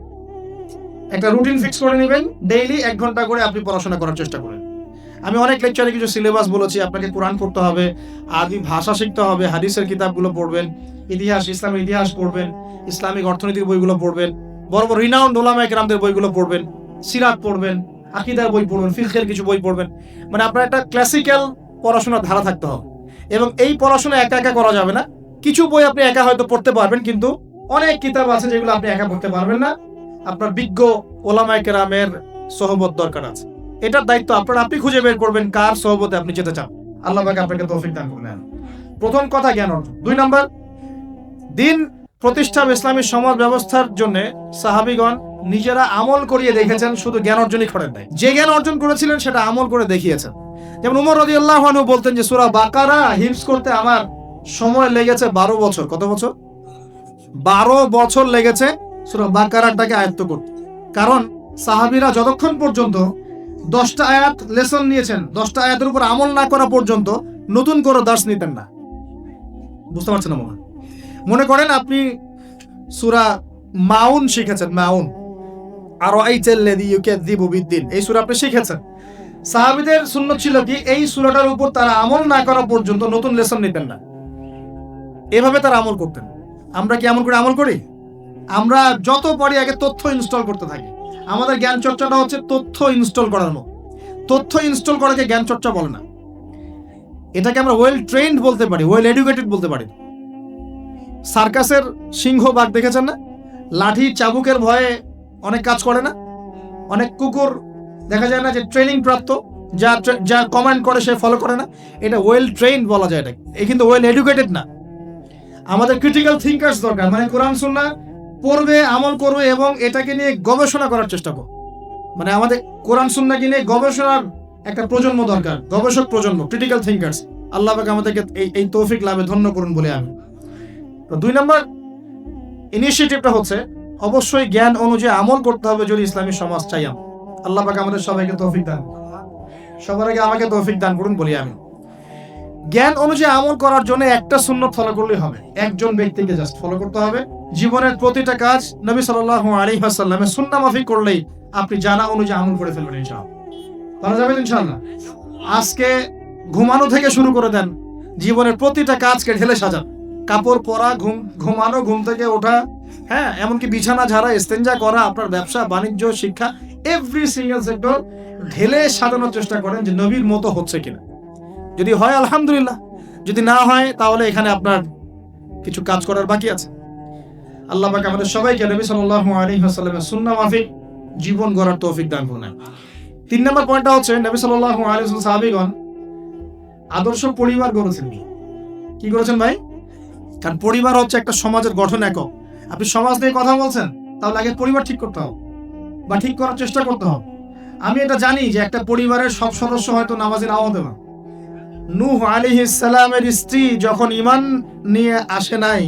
একটা রুটিন ফিক্স করে নেবেন, ডেইলি 1 ঘন্টা করে আপনি পড়াশোনা করার চেষ্টা করেন। আমি অনেক লেকচারে কিছু সিলেবাস বলেছি, আপনাকে কোরআন পড়তে হবে, আরবি ভাষা শিখতে হবে, হাদিসের কিতাবগুলো পড়বেন, ইতিহাস, ইসলামের ইতিহাস পড়বেন, ইসলামিক অর্থনীতির বইগুলো পড়বেন, বড় বড় রিনাউন্ড ওলামায়ে কেরামদের বইগুলো পড়বেন, সিরাত পড়বেন, আকীদার বই পড়বেন, ফিকহের কিছু বই পড়বেন। মানে আপনার একটা ক্লাসিক্যাল পড়াশোনার ধারা থাকতে হবে। এবং এই পড়াশোনা একা একা করা যাবে না। কিছু বই আপনি একা হয়তো পড়তে পারবেন, কিন্তু অনেক কিতাব আছে যেগুলো আপনি একা পড়তে পারবেন না, আপনার বিজ্ঞ ওলামায়ে কেরামের সোহবত দরকার আছে। এটার দায়িত্ব আপনি খুঁজে বের করবেন কার সোহবতে আপনি যেতে চান। আল্লাহ পাক আপনাকে তৌফিক দান করুন। প্রথম কথা জ্ঞান অর্জন। 2 নম্বর, দিন প্রতিষ্ঠা ইসলামী সমাজ ব্যবস্থার জন্য সাহাবীগণ নিজেরা আমল করিয়ে দেখেছেন, শুধু জ্ঞান অর্জনই করেন নাই, যে জ্ঞান অর্জন করেছিলেন সেটা আমল করে দেখিয়েছেন। যেমন উমর রাদিয়াল্লাহু আনহু বলতেন যে সূরা বাকারা হিফজ করতে আমার সময় লেগেছে 12 বছর। কত বছর? 12 বছর লেগেছে সূরা বাকারাটাকে আয়ত্ত করতে। কারণ সাহাবীরা যতক্ষণ পর্যন্ত 10টা আয়াত লেসন নিয়েছেন, 10টা আয়াতের উপর আমল না করা পর্যন্ত নতুন করে দার্স নিতেন না। বুঝতে পারছেন না? মনে করেন আপনি সূরা মাউন শিখেছেন, মাউন আর আইতাল্লাযী ইউকাযযিবু বিদ্দিন, এই সূরা আপনি শিখেছেন। সাহাবীদের সুন্নাত ছিল কি, এই সূরাটার উপর তারা আমল না করা পর্যন্ত নতুন লেসন নিতেন না, এভাবে তারা আমল করতেন। আমরা কি এমন করে আমল করি? আমরা যত পারি আগে তথ্য ইনস্টল করতে থাকি। আমাদের জ্ঞান চর্চাটা হচ্ছে তথ্য ইনস্টল করার মতো। তথ্য ইনস্টল করাকে জ্ঞান চর্চা বলে না, এটাকে আমরা ওয়েল ট্রেন্ড বলতে পারি, ওয়েল এডুকেটেড বলতে পারি। সার্কাসের সিংহ বাঘ দেখেছেন না? লাঠি চাবুকের ভয়ে অনেক কাজ করে না? অনেক কুকুর দেখা যায় না যে ট্রেনিং প্রাপ্ত, যা কমান্ড করে সে ফলো করে না? এটা ওয়েল ট্রেন্ড বলা যায় এটাকে, এ কিন্তু ওয়েল এডুকেটেড না। আমাদের ক্রিটিক্যাল থিঙ্কার্স দরকার, মানে কোরআন সুন্নাহ পড়বে, আমল করবে এবং এটাকে নিয়ে গবেষণা করার চেষ্টা করবে। মানে আমাদের কোরআন সুন্নাহকে নিয়ে গবেষণার একটা প্রজন্ম দরকার, গবেষক প্রজন্ম, ক্রিটিক্যাল থিঙ্কার্স। আল্লাহ পাক আমাদেরকে এই তৌফিক লাভে ধন্য করুন বলে আমি। তো 2 নম্বর ইনিশিয়েটিভটা হচ্ছে অবশ্যই জ্ঞান অনুযায়ী আমল করতে হবে যদি ইসলামী সমাজ চাই। আল্লাহ পাক আমাদের সবাইকে তৌফিক দান, সবার আগে আমাকে তৌফিক দান করুন বলি আমি। জ্ঞান অনুযায়ী আমল করার জন্য একটা সুন্নাত ফলো করলেই হবে, একজন ব্যক্তিকে জাস্ট ফলো করতে হবে। জীবনের প্রতিটা কাজ নবী সাল্লাল্লাহু আলাইহি ওয়াসাল্লামের সুন্নাহ মাফিক করলেই আপনি জানা অনুযায়ী আমল করে ফেলবেন ইনশাআল্লাহ। পারা যাবে ইনশাআল্লাহ। আজকে ঘুমানো থেকে শুরু করে দেন, জীবনের প্রতিটা কাজকে ঢেলে সাজান। কাপড় পরা, ঘুমানো, ঘুম থেকে ওঠা, হ্যাঁ, এমনকি বিছানা ঝাড়া, ইস্তেঞ্জা করা, আপনার ব্যবসা বাণিজ্য, শিক্ষা, এভরি সিঙ্গেল সেক্টর ঢেলে সাজানোর চেষ্টা করেন যে নবীর মতো হচ্ছে কিনা। যদি হয় আলহামদুলিল্লাহ, যদি না হয় তাহলে এখানে আপনার কিছু কাজ করার বাকি আছে। আল্লাহ পাক আমাদের সবাইকে নবী সাল্লাল্লাহু আলাইহি ওয়াসাল্লামের সুন্নাহ মাফিক জীবন গড়ার তৌফিক দান করুন। 3 নম্বর পয়েন্টটা হচ্ছে নবী সাল্লাল্লাহু আলাইহি ওয়াসাল্লাম সাহাবীগণ আদর্শ পরিবার গড়েছেন। কি করেছেন ভাই? কারণ পরিবার হচ্ছে একটা সমাজের গঠন একক। আপনি সমাজ নিয়ে কথা বলছেন, তাহলে আগে পরিবার ঠিক করতে হবে বা ঠিক করার চেষ্টা করতে হবে। আমি এটা জানি যে একটা পরিবারের সব সদস্য হয়তো নামাজে নাও হতে পারে। নূহ আলাইহিস সালামের স্ত্রী যখন ঈমান নিয়ে আসে নাই,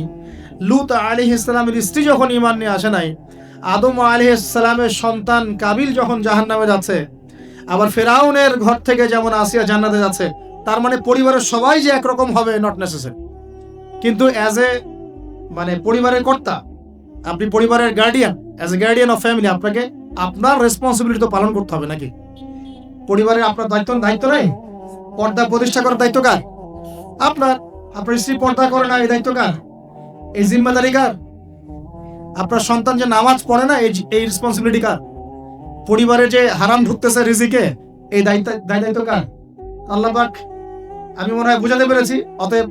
লূত আলাইহিস সালামের স্ত্রী যখন ঈমান নিয়ে আসে নাই, আদম আলাইহিস সালামের সন্তান কাবিল যখন জাহান্নামে যাচ্ছে, আবার ফেরাউনের ঘর থেকে যেমন আসিয়া জান্নাতে যাচ্ছে, তার মানে পরিবারের সবাই যে একরকম হবে নট নেসেসারি। কিন্তু অ্যাজ এ মানে পরিবারের কর্তা, আপনি পরিবারের guardian, as a guardian of family আপনাকে আপনার রেসপন্সিবিলিটি তো পালন করতে হবে নাকি? পরিবারের আপনার দায়িত্ব নেই? পর্দা প্রতিষ্ঠা করার দায়িত্ব কার? আপনার। আপনার স্ত্রী পর্দা করে না, এই দায়িত্ব কার? এই জিম্মাদারি কার? আপনার সন্তান যে নামাজ পড়ে না, এই রেসপন্সিবিলিটি কার? পরিবারে যে হারাম ঢুকতেছে রিজিকে, এই দায়িত্ব কার? আল্লাহ পাক, আমি মনে হয় বুঝাতে পেরেছি। অতএব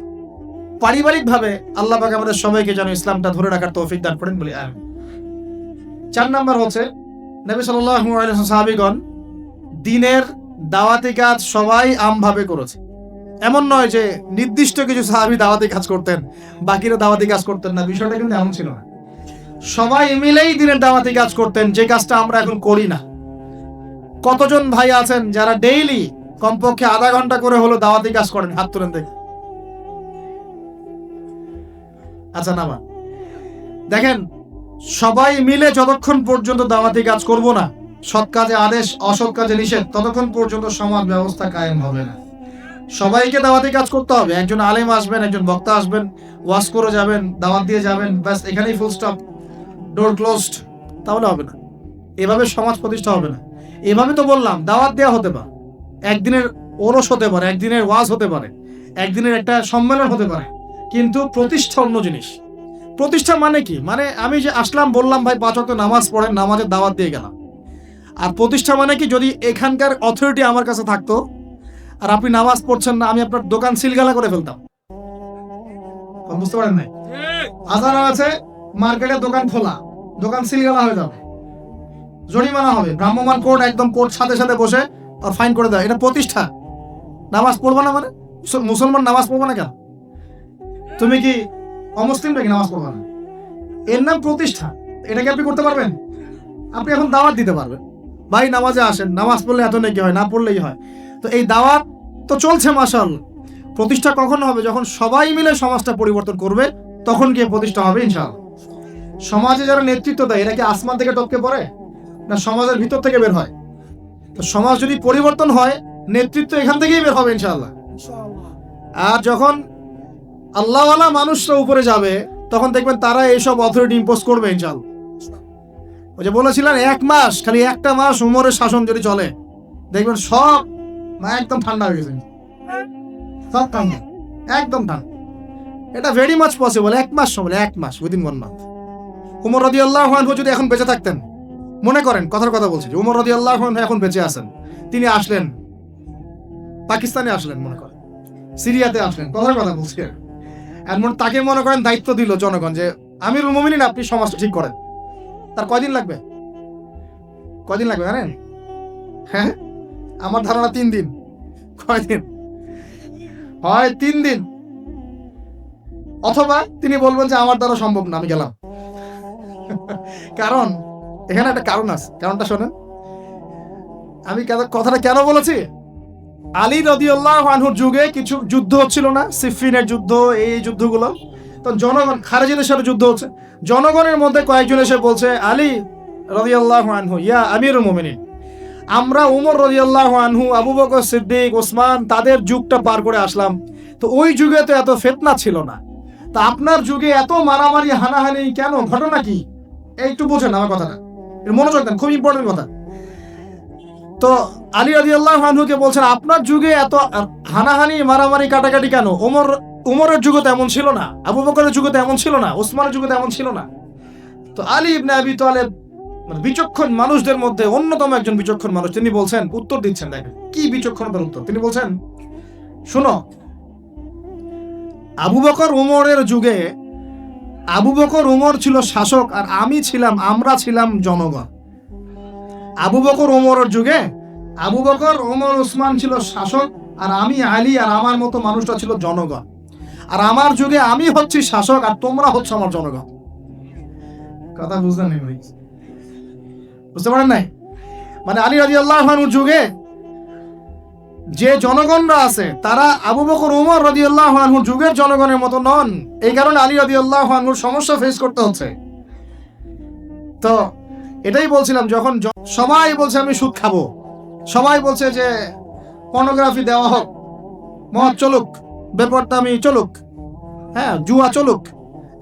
পারিবারিক ভাবে আল্লাহ পাক আমাদের সবাইকে যেন ইসলামটা ধরে রাখার তৌফিক দান করেন বলি আমিন। 4 নাম্বার হচ্ছে নবী সাল্লাল্লাহু আলাইহি ওয়াসাল্লাম সাহাবীগণ দ্বীনের দাওয়াতি কাজ সবাই আমভাবে করেছে। এমন নয় যে নির্দিষ্ট কিছু সাহাবী দাওয়াতি কাজ করতেন, বাকিরা দাওয়াতি কাজ করতেন না, বিষয়টা কিন্তু এমন ছিল না। সবাই মিলেই দ্বীনের দাওয়াতি কাজ করতেন, যে কাজটা আমরা এখন করি না। কতজন ভাই আছেন যারা ডেইলি কমপক্ষে আধা ঘন্টা করে হলো দাওয়াতি কাজ করেন? হাত তুলেন দেখি। আচ্ছা নামা দেখেন, সবাই মিলে যতক্ষণ পর্যন্ত দাওয়াতি কাজ করব না, সৎ কাজে আদেশ অসৎ কাজে নিষেধ, ততক্ষণ পর্যন্ত সমাজ ব্যবস্থা কায়েম হবে না। সবাইকে দাওয়াতি কাজ করতে হবে। একজন আলেম আসবেন, একজন বক্তা আসবেন, ওয়াজ করে যাবেন, দাওয়াত দিয়ে যাবেন, ব্যাস এখানেই ফুল স্টপ, ডোর ক্লোজড, তাহলে হবে না। এভাবে সমাজ প্রতিষ্ঠা হবে না। এভাবে তো বললাম দাওয়াত দেওয়া হতে পারে, একদিনের ওরস হতে পারে, একদিনের ওয়াজ হতে পারে, একদিনের একটা সম্মেলন হতে পারে, কিন্তু প্রতিষ্ঠা অন্য জিনিস। প্রতিষ্ঠা মানে কি? মানে আমি যে আসলাম, বললাম ভাই 5 ওয়াক্ত নামাজ পড়েন, নামাজের দাওয়াত দিয়ে গেলাম। আর প্রতিষ্ঠা মানে কি? যদি এখানকার অথরিটি আমার কাছে থাকতো আর আপনি নামাজ পড়ছেন না, আমি আপনার দোকান সিলগালা করে ফেলতাম। বুঝতে পারেন নাই? আজান আছে, মার্কেটের দোকান খোলা, দোকান সিলগালা হয়ে যাবে, জরিমানা হবে, ভ্রাম্যমাণ কোর্ট, একদম কোর্ট সাথে সাথে বসে আর ফাইন করে দেয়। এটা প্রতিষ্ঠা। নামাজ পড়বো না মানে? মুসলমান নামাজ পড়বো না কেন? তুমি কি অমুসলিম নাকি নামাজ পড়বো না? এর নাম প্রতিষ্ঠা। এটাকে আপনি করতে পারবেন? আপনি এখন দাওয়াত দিতে পারবেন, ভাই নামাজে আসেন, নামাজ পড়লে এত নেকি হয়, না পড়লেই হয়। তো এই দাওয়াত তো চলছে মাশাআল্লাহ। প্রতিষ্ঠা কখন হবে? যখন সবাই মিলে সমাজটা পরিবর্তন করবে, তখন গিয়ে প্রতিষ্ঠা হবে ইনশাআল্লাহ। সমাজে যারা নেতৃত্ব দেয়, এরা কি আসমান থেকে টপকে পড়ে, না সমাজের ভিতর থেকে বের হয়? তো সমাজ যদি পরিবর্তন হয়, নেতৃত্ব এখান থেকেই বের হবে ইনশাআল্লাহ। আর যখন আল্লাহওয়ালা মানুষরা উপরে যাবে, তখন দেখবেন তারা এইসব অথরিটি ইম্পোজ করবে ইনশাআল্লাহ। ওই যে বলেছিলেন 1 মাস, খালি একটা মাস উমরের শাসন যদি চলে, দেখবেন সব একদম ঠান্ডা হয়ে গেছে, সব ঠান্ডা, একদম ঠান্ডা। এটা ভেরি মাচ পসিবল। 1 মাস সময়, 1 মাস, উইদিন 1 মান্থ। উমর রাদিয়াল্লাহু আনহু যদি এখন বেঁচে থাকতেন, মনে করেন কথার কথা বলছি, যে উমর রাদিয়াল্লাহু আনহু এখন বেঁচে আছেন, তিনি আসলেন পাকিস্তানে, আসলেন মনে করেন, সিরিয়াতে আসলেন, কথার কথা বলছি, এমন তাকে মনে করেন দায়িত্ব দিল জনগণ যে আমিরুল মুমিনিন, আপনি সমাজটা ঠিক করেন। তার কয়দিন লাগবে? কয়দিন লাগবে জানেন? হ্যাঁ, আমার ধারণা 3 দিন। কয়দিন হয়? 3 দিন। অথবা তিনি বলবেন যে আমার দ্বারা সম্ভব না, আমি গেলাম। কারণ এখানে একটা কারণ আছে, কারণটা শোনেন। আমি কথাটা কেন বলেছি? আলী রাদিয়াল্লাহু আনহুর যুগে কিছু যুদ্ধ হচ্ছিল না, সিফিনের যুদ্ধ, এই যুদ্ধগুলো। তো জনগণ, খারেজিদের সাথে যুদ্ধ হচ্ছে, জনগণের মধ্যে কয়েকজন এসে বলছে, আলী রাদিয়াল্লাহু আনহু ইয়া আমিরুল মুমিনিন, আমরা উমর রাদিয়াল্লাহু আনহু, আবু বকর সিদ্দিক, ওসমান, তাদের যুগটা পার করে আসলাম, তো ওই যুগে তো এত ফিতনা ছিল না, তা আপনার যুগে এত মারামারি হানাহানি কেন? ঘটনা কি? একটু বোঝেন আমার কথাটা, মনোযোগ দেন, খুব ইম্পর্টেন্ট কথা। তো আলী রাদিয়াল্লাহু আনহুকে বলছেন, আপনার যুগে এত হানাহানি মারামারি কাটাকাটি কেন? উমরের যুগে তো এমন ছিল না, আবু বকরের যুগে তো এমন ছিল না, ওসমানের যুগে তো এমন ছিল না। তো আলী ইবনে আবি তালেব, মানে বিচক্ষণ মানুষদের মধ্যে অন্যতম একজন বিচক্ষণ মানুষ, তিনি বলছেন, উত্তর দিচ্ছেন, দেখেন কি বিচক্ষণতার উত্তর। তিনি বলছেন, শুনো, আবু বকর উমরের যুগে আবু বকর উমর ছিল শাসক, আর আমরা ছিলাম জনগণ। আবু বকর উমরের যুগে আবু বকর, উমর, ওসমান ছিল শাসক, আর আমি আলী আর আমার মতো মানুষটা ছিল জনগণ। আর আমার যুগে আমি হচ্ছি শাসক, আর তোমরা হচ্ছে আমার জনগণ। কথা বুঝলেন? বুঝতে পারেন নাই? মানে আলী রাদিয়াল্লাহু আনহুর যুগে যে জনগণরা আছে, তারা আবু বকর, উমর রাদিয়াল্লাহু আনহুর যুগের জনগণের মতো নন। এই কারণে আলী রাদিয়াল্লাহু আনহুর সমস্যা ফেস করতে হচ্ছে। তো এটাই বলছিলাম, যখন সবাই বলছে আমি সুদ খাবো, সবাই বলছে যে পর্নোগ্রাফি দেওয়া হোক, মদ চলুক, ব্যাপারটা আমি চলুক, হ্যাঁ জুয়া চলুক,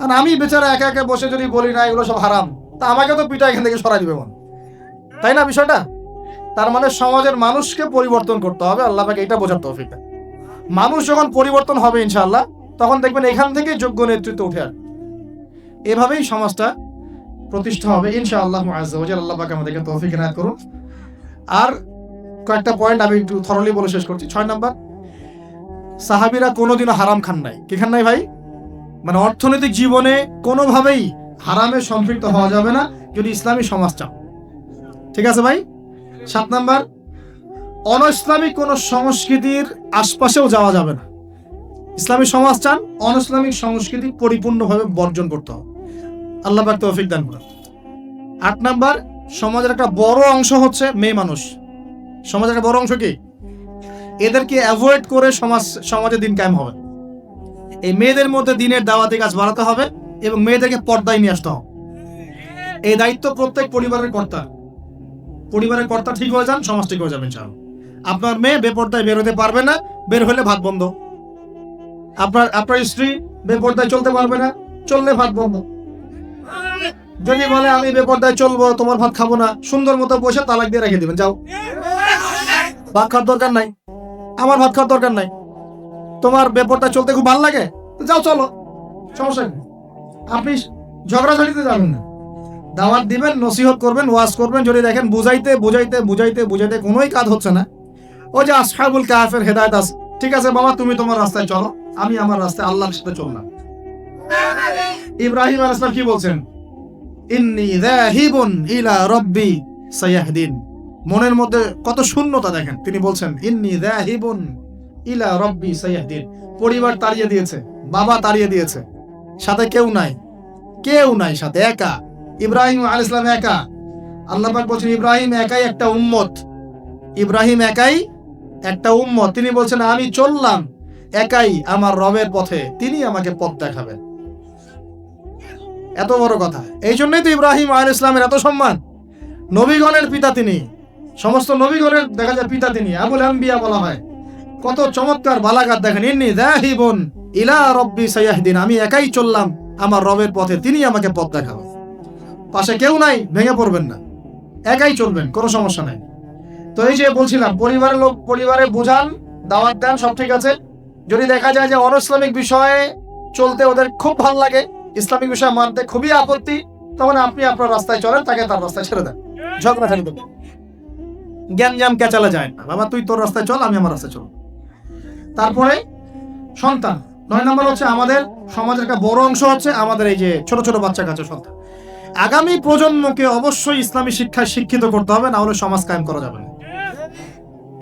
আর আমি বেচারা একা একা বসে যদি বলি না এগুলো সব হারাম, তা আমাকে তো পিঠা এখান থেকে সরাই দিবে মন, তাই না বিষয়টা? তার মানে সমাজের মানুষকে পরিবর্তন করতে হবে, আল্লাহ পাকে এটা বোঝার তৌফিক দেন। মানুষ যখন পরিবর্তন হবে ইনশাআল্লাহ, তখন দেখবেন এখান থেকে যোগ্য নেতৃত্ব উঠে আসবে। এভাবেই সমাজটা প্রতিষ্ঠা হবে ইনশাআল্লাহ আযজা ওয়া জাল্লা। আল্লাহ পাক আমাদেরকে তৌফিক এনায়েত করুন। আর কয়েকটা পয়েন্ট আমি একটু থরলি বলে শেষ করছি। 6 নাম্বার, সাহাবীরা কোনোদিনও হারাম খান নাই। কি খান নাই ভাই? মানে অর্থনৈতিক জীবনে কোনোভাবেই হারামে সম্পৃক্ত হওয়া যাবে না যদি ইসলামী সমাজ চাও। ঠিক আছে ভাই? 7 নাম্বার, অনইসলামিক কোন সংস্কৃতির আশপাশেও যাওয়া যাবে না। ইসলামী সমাজ চান, অনইসলামিক সংস্কৃতি পরিপূর্ণভাবে বর্জন করতে হবে। আল্লাহ পাক তৌফিক দান করুন। 8 নাম্বার, সমাজের একটা বড় অংশ হচ্ছে মেয়ে মানুষ। সমাজের একটা বড় অংশ কি? এদেরকে অ্যাভয়েড করে সমাজে দিন কায়েম হবে। এই মেয়েদের মধ্যে দিনের দাওয়াতি কাজ বাড়াতে হবে এবং মেয়েদেরকে পর্দায় নিয়ে আসতে হবে। এই দায়িত্ব প্রত্যেক পরিবারের কর্তা। পরিবারের কর্তা ঠিক হয়ে যান, সমাজ ঠিক হয়ে যাবে ইনশাআল্লাহ। আপনার মেয়ে বেপর্দায় বের হতে পারবে না, বের হলে ভাত বন্ধ। আপনার স্ত্রী বেপর্দায় চলতে পারবে না, চললে ভাত বন্ধ। যদি বলে আমি বেপর্দায় চলবো, তোমার ভাত খাবো না, সুন্দর মতো বসে তালাক দিয়ে রেখে দিবেন, যাও, ভাত খাওয়ার দরকার নাই, আমার ভাত খাওয়ার দরকার নাই। তোমার বেপর্দায় চলতে খুব ভালো লাগে, যাও চলো, সমস্যা নেই। আপনি ঝগড়াঝাড়িতে যাবেন না, দাওয়াত দিবেন, নসিহত করবেন, ওয়াজ করবেন। যদি দেখেন বুঝাইতে বুঝাইতে বুঝাইতে বুঝাইতে কোনোই কাজ হচ্ছে না, ও যে আসহাবুল কাহফের হেদায়েত আছে, ঠিক আছে বাবা তুমি তোমার রাস্তায় চলো, আমি আমার রাস্তায় আল্লাহর সাথে চললাম। ইব্রাহিম আলাইহিস সালাম কি বলছেন? ইন্নী যাহিবুন ইলা রাব্বি সায়াহদিন। মনের মধ্যে কত শূন্যতা দেখেন, তিনি বলছেন ইন্নী যাহিবুন ইলা রাব্বি সায়াহদিন। পরিবার তাড়িয়ে দিয়েছে, বাবা তাড়িয়ে দিয়েছে, সাথে কেউ নাই, কেউ নাই সাথে, একা। ইব্রাহিম আলাইহিস সালাম একা। আল্লাহ পাক বলছেন ইব্রাহিম একাই একটা উম্মত, ইব্রাহিম একাই একটা উম্মত। তিনি বলছেন আমি চললাম একাই আমার রবের পথে, তিনি আমাকে পথ দেখাবেন। এত বড় কথা। এই জন্যই তো ইব্রাহিম আলাইহিস সালামের এত সম্মান। নবীগণের পিতা তিনি, সমস্ত নবীগণের দেখা যায় পিতা তিনি, আবুল আম্বিয়া বলা হয়। কত চমৎকার বালাগাত দেখেন। ইন্নী যাহিবুন ইলা রাব্বি সায়াহদিন, আমি একাই চললাম আমার রবের পথে, তিনি আমাকে পথ দেখাবেন। পাশে কেউ নাই, ভেঙে পড়বেন না, একাই চলবেন, কোনো সমস্যা নাই। তো এই যে বলছিলাম, পরিবারের লোক পরিবারে বোঝান, দাওয়াত দেন, সব ঠিক আছে। যদি দেখা যায় যে অনইসলামিক বিষয়ে চলতে ওদের খুব ভালো লাগে, ইসলামিক বিষয় মানতে খুবই আপত্তি, তখন আপনি আপনার রাস্তায় চলেন, তাকে তার রাস্তায় ছেড়ে দেন। ঝগড়া ছেড়ে দেবেন, জ্ঞান কেচালে যায় না, বাবা তুই তোর রাস্তায় চল, আমি আমার রাস্তায় চল। তারপরে সন্তান। 9 নম্বর হচ্ছে আমাদের সমাজের একটা বড় অংশ হচ্ছে আমাদের এই যে ছোট ছোট বাচ্চা কাচ্চা সন্তান। আগামী প্রজন্মকে অবশ্যই ইসলামী শিক্ষায় শিক্ষিত করতে হবে, না হলে সমাজ কায়েম করা যাবে না।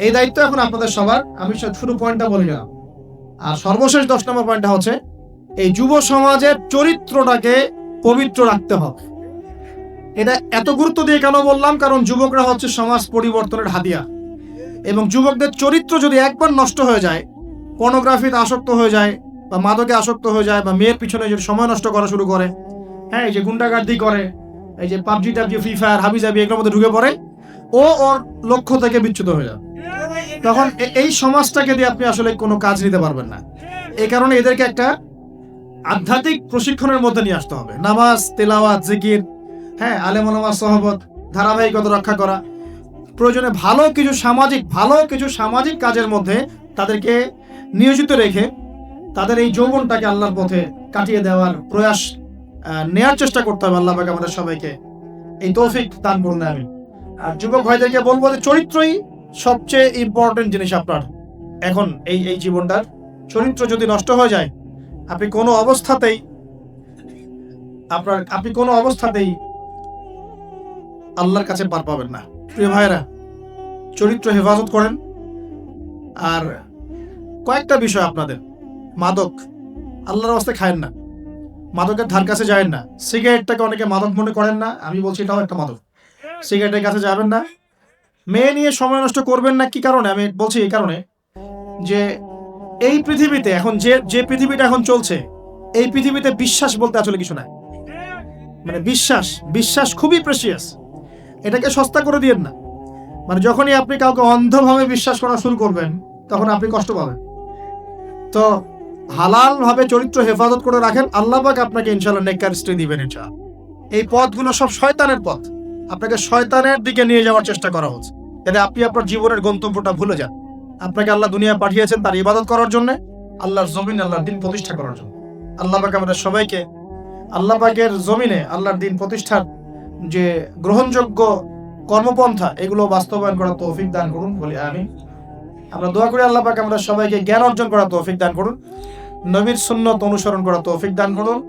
এই দায়িত্ব এখন আপনাদের সবার। আমি শুরু পয়েন্টটা বলে গেলাম। আর সর্বশেষ 10 নম্বর পয়েন্টটা হচ্ছে এই যুব সমাজের চরিত্রটাকে পবিত্র রাখতে হবে। এটা এত গুরুত্ব দিয়ে কেন বললাম? কারণ যুবকরা হচ্ছে সমাজ পরিবর্তনের হাতিয়ার, এবং যুবকদের চরিত্র যদি একবার নষ্ট হয়ে যায়, পর্নোগ্রাফিতে আসক্ত হয়ে যায়, বা মাদকে আসক্ত হয়ে যায়, বা মেয়ের পিছনে যদি সময় নষ্ট করা শুরু করে, হ্যাঁ এই যে গুন্ডাগার্দি করে, এই যে পাবজি টাবজি ফ্রি ফায়ার হাবিজাবি এগুলোর মধ্যে ঢুকে পড়ে, ওর লক্ষ্য থেকে বিচ্যুত হয়ে যায়, তখন এই সমাজটাকে দিয়ে আপনি আসলে কোনো কাজ নিতে পারবেন না। এই কারণে এদেরকে একটা আধ্যাত্মিক প্রশিক্ষণের মধ্যে নিয়ে আসতে হবে। নামাজ, তেলাওয়াত, জিকির, হ্যাঁ আলেম ওলামা সহবত, ধারাবাহিকতা রক্ষা করা, প্রয়োজনে ভালো কিছু সামাজিক কাজের মধ্যে তাদেরকে নিয়োজিত রেখে তাদের এই যৌবনটাকে আল্লাহর পথে কাটিয়ে দেওয়ার প্রয়াস নেয়ার চেষ্টা করতে হবে। আল্লাহ পাক আমাদের সবাইকে এই তৌফিক দান করুন। আমি আর যুবক ভাইদেরকে বলবো যে চরিত্রই সবচেয়ে ইম্পর্টেন্ট জিনিস আপনার এখন এই জীবনটার। চরিত্র যদি নষ্ট হয়ে যায়, আপনি কোনো অবস্থাতেই আল্লাহর কাছে পার পাবেন না। প্রিয় ভাইরা, চরিত্র হেফাজত করেন। আর কয়েকটা বিষয় আপনাদের, মাদক আল্লাহর রাস্তায় খায়েন না, মাদকের ধার কাছে যাবেন না। সিগারেটটাকে অনেকে মাদক মনে করেন না, আমি বলছি এটাও একটা মাদক। সিগারেটের কাছে যাবেন না। মেয়ে নিয়ে সময় নষ্ট করবেন না। কি কারণে আমি বলছি? এই কারণে যে এই পৃথিবীতে এখন যে পৃথিবীটা এখন চলছে, এই পৃথিবীতে বিশ্বাস বলতে আসলে কিছু নাই। মানে বিশ্বাস খুবই প্রেসিয়াস, এটাকে সস্তা করে দিয়েন না। মানে যখনই আপনি কাউকে অন্ধভাবে বিশ্বাস করা শুরু করবেন, তখন আপনি কষ্ট পাবেন। তো হালাল ভাবে চরিত্র হেফাজত করে রাখেন, আল্লাহ পাক আপনাকে ইনশাআল্লাহ নেককার স্ত্রী দিবেন ইনশাআল্লাহ। এই পথগুলো সব শয়তানের পথ, আপনাকে শয়তানের দিকে নিয়ে যাওয়ার চেষ্টা করা হচ্ছে, যাতে আপনি আপনার জীবনের গন্তব্যটা ভুলে যান। আপনাকে আল্লাহ দুনিয়া পাঠিয়েছেন তার ইবাদত করার জন্য, আল্লাহর জমিনে আল্লাহর দিন প্রতিষ্ঠা করার জন্য। আল্লাহ পাক আমাদের সবাইকে আল্লাহ পাকের জমিনে আল্লাহর দিন প্রতিষ্ঠার যে গ্রহণযোগ্য কর্মপন্থা এগুলো বাস্তবায়ন করার তৌফিক দান করুন, বলি আমিন। আমরা দোয়া করি আল্লাহ পাক আমরা সবাইকে জ্ঞান অর্জন করার তৌফিক দান করুন, নবীর সুন্নত অনুসরণ করার তৌফিক দান করুন,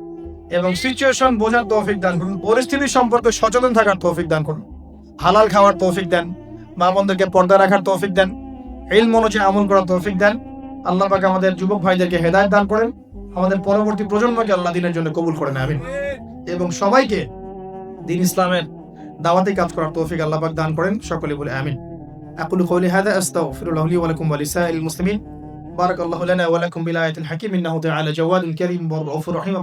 এবং সিচুয়েশন বোঝার তৌফিক দান করুন, পরিস্থিতি সম্পর্কে সচেতন থাকার তৌফিক দান করুন, হালাল খাওয়ার তৌফিক দেন, মা বোনদেরকে পর্দা রাখার তৌফিক দেন, ইলম অনুযায়ী আমল করার তৌফিক দেন। আল্লাহ পাক আমাদের যুবক ভাইদেরকে হেদায়েত দান করেন, আমাদের পরবর্তী প্রজন্মকে আল্লাহ দিনের জন্য কবুল করেন, আমিন। এবং সবাইকে দিন ইসলামের দাওয়াতি কাজ করার তৌফিক আল্লাহ পাক দান করেন, সকলে বলে আমিন। আকুলু কওলি হাযা আস্তাগফিরুল্লাহ লি ওয়া লাকুম ওয়া লিসাইরিল মুসলিমিন। বারাকাল্লাহু লানা ওয়া লাকুম বিল আয়াতিল হাকীম ইন্নাহু তাআলা জাওয়াদুন কারীম ওয়া রাউফুর রহিম।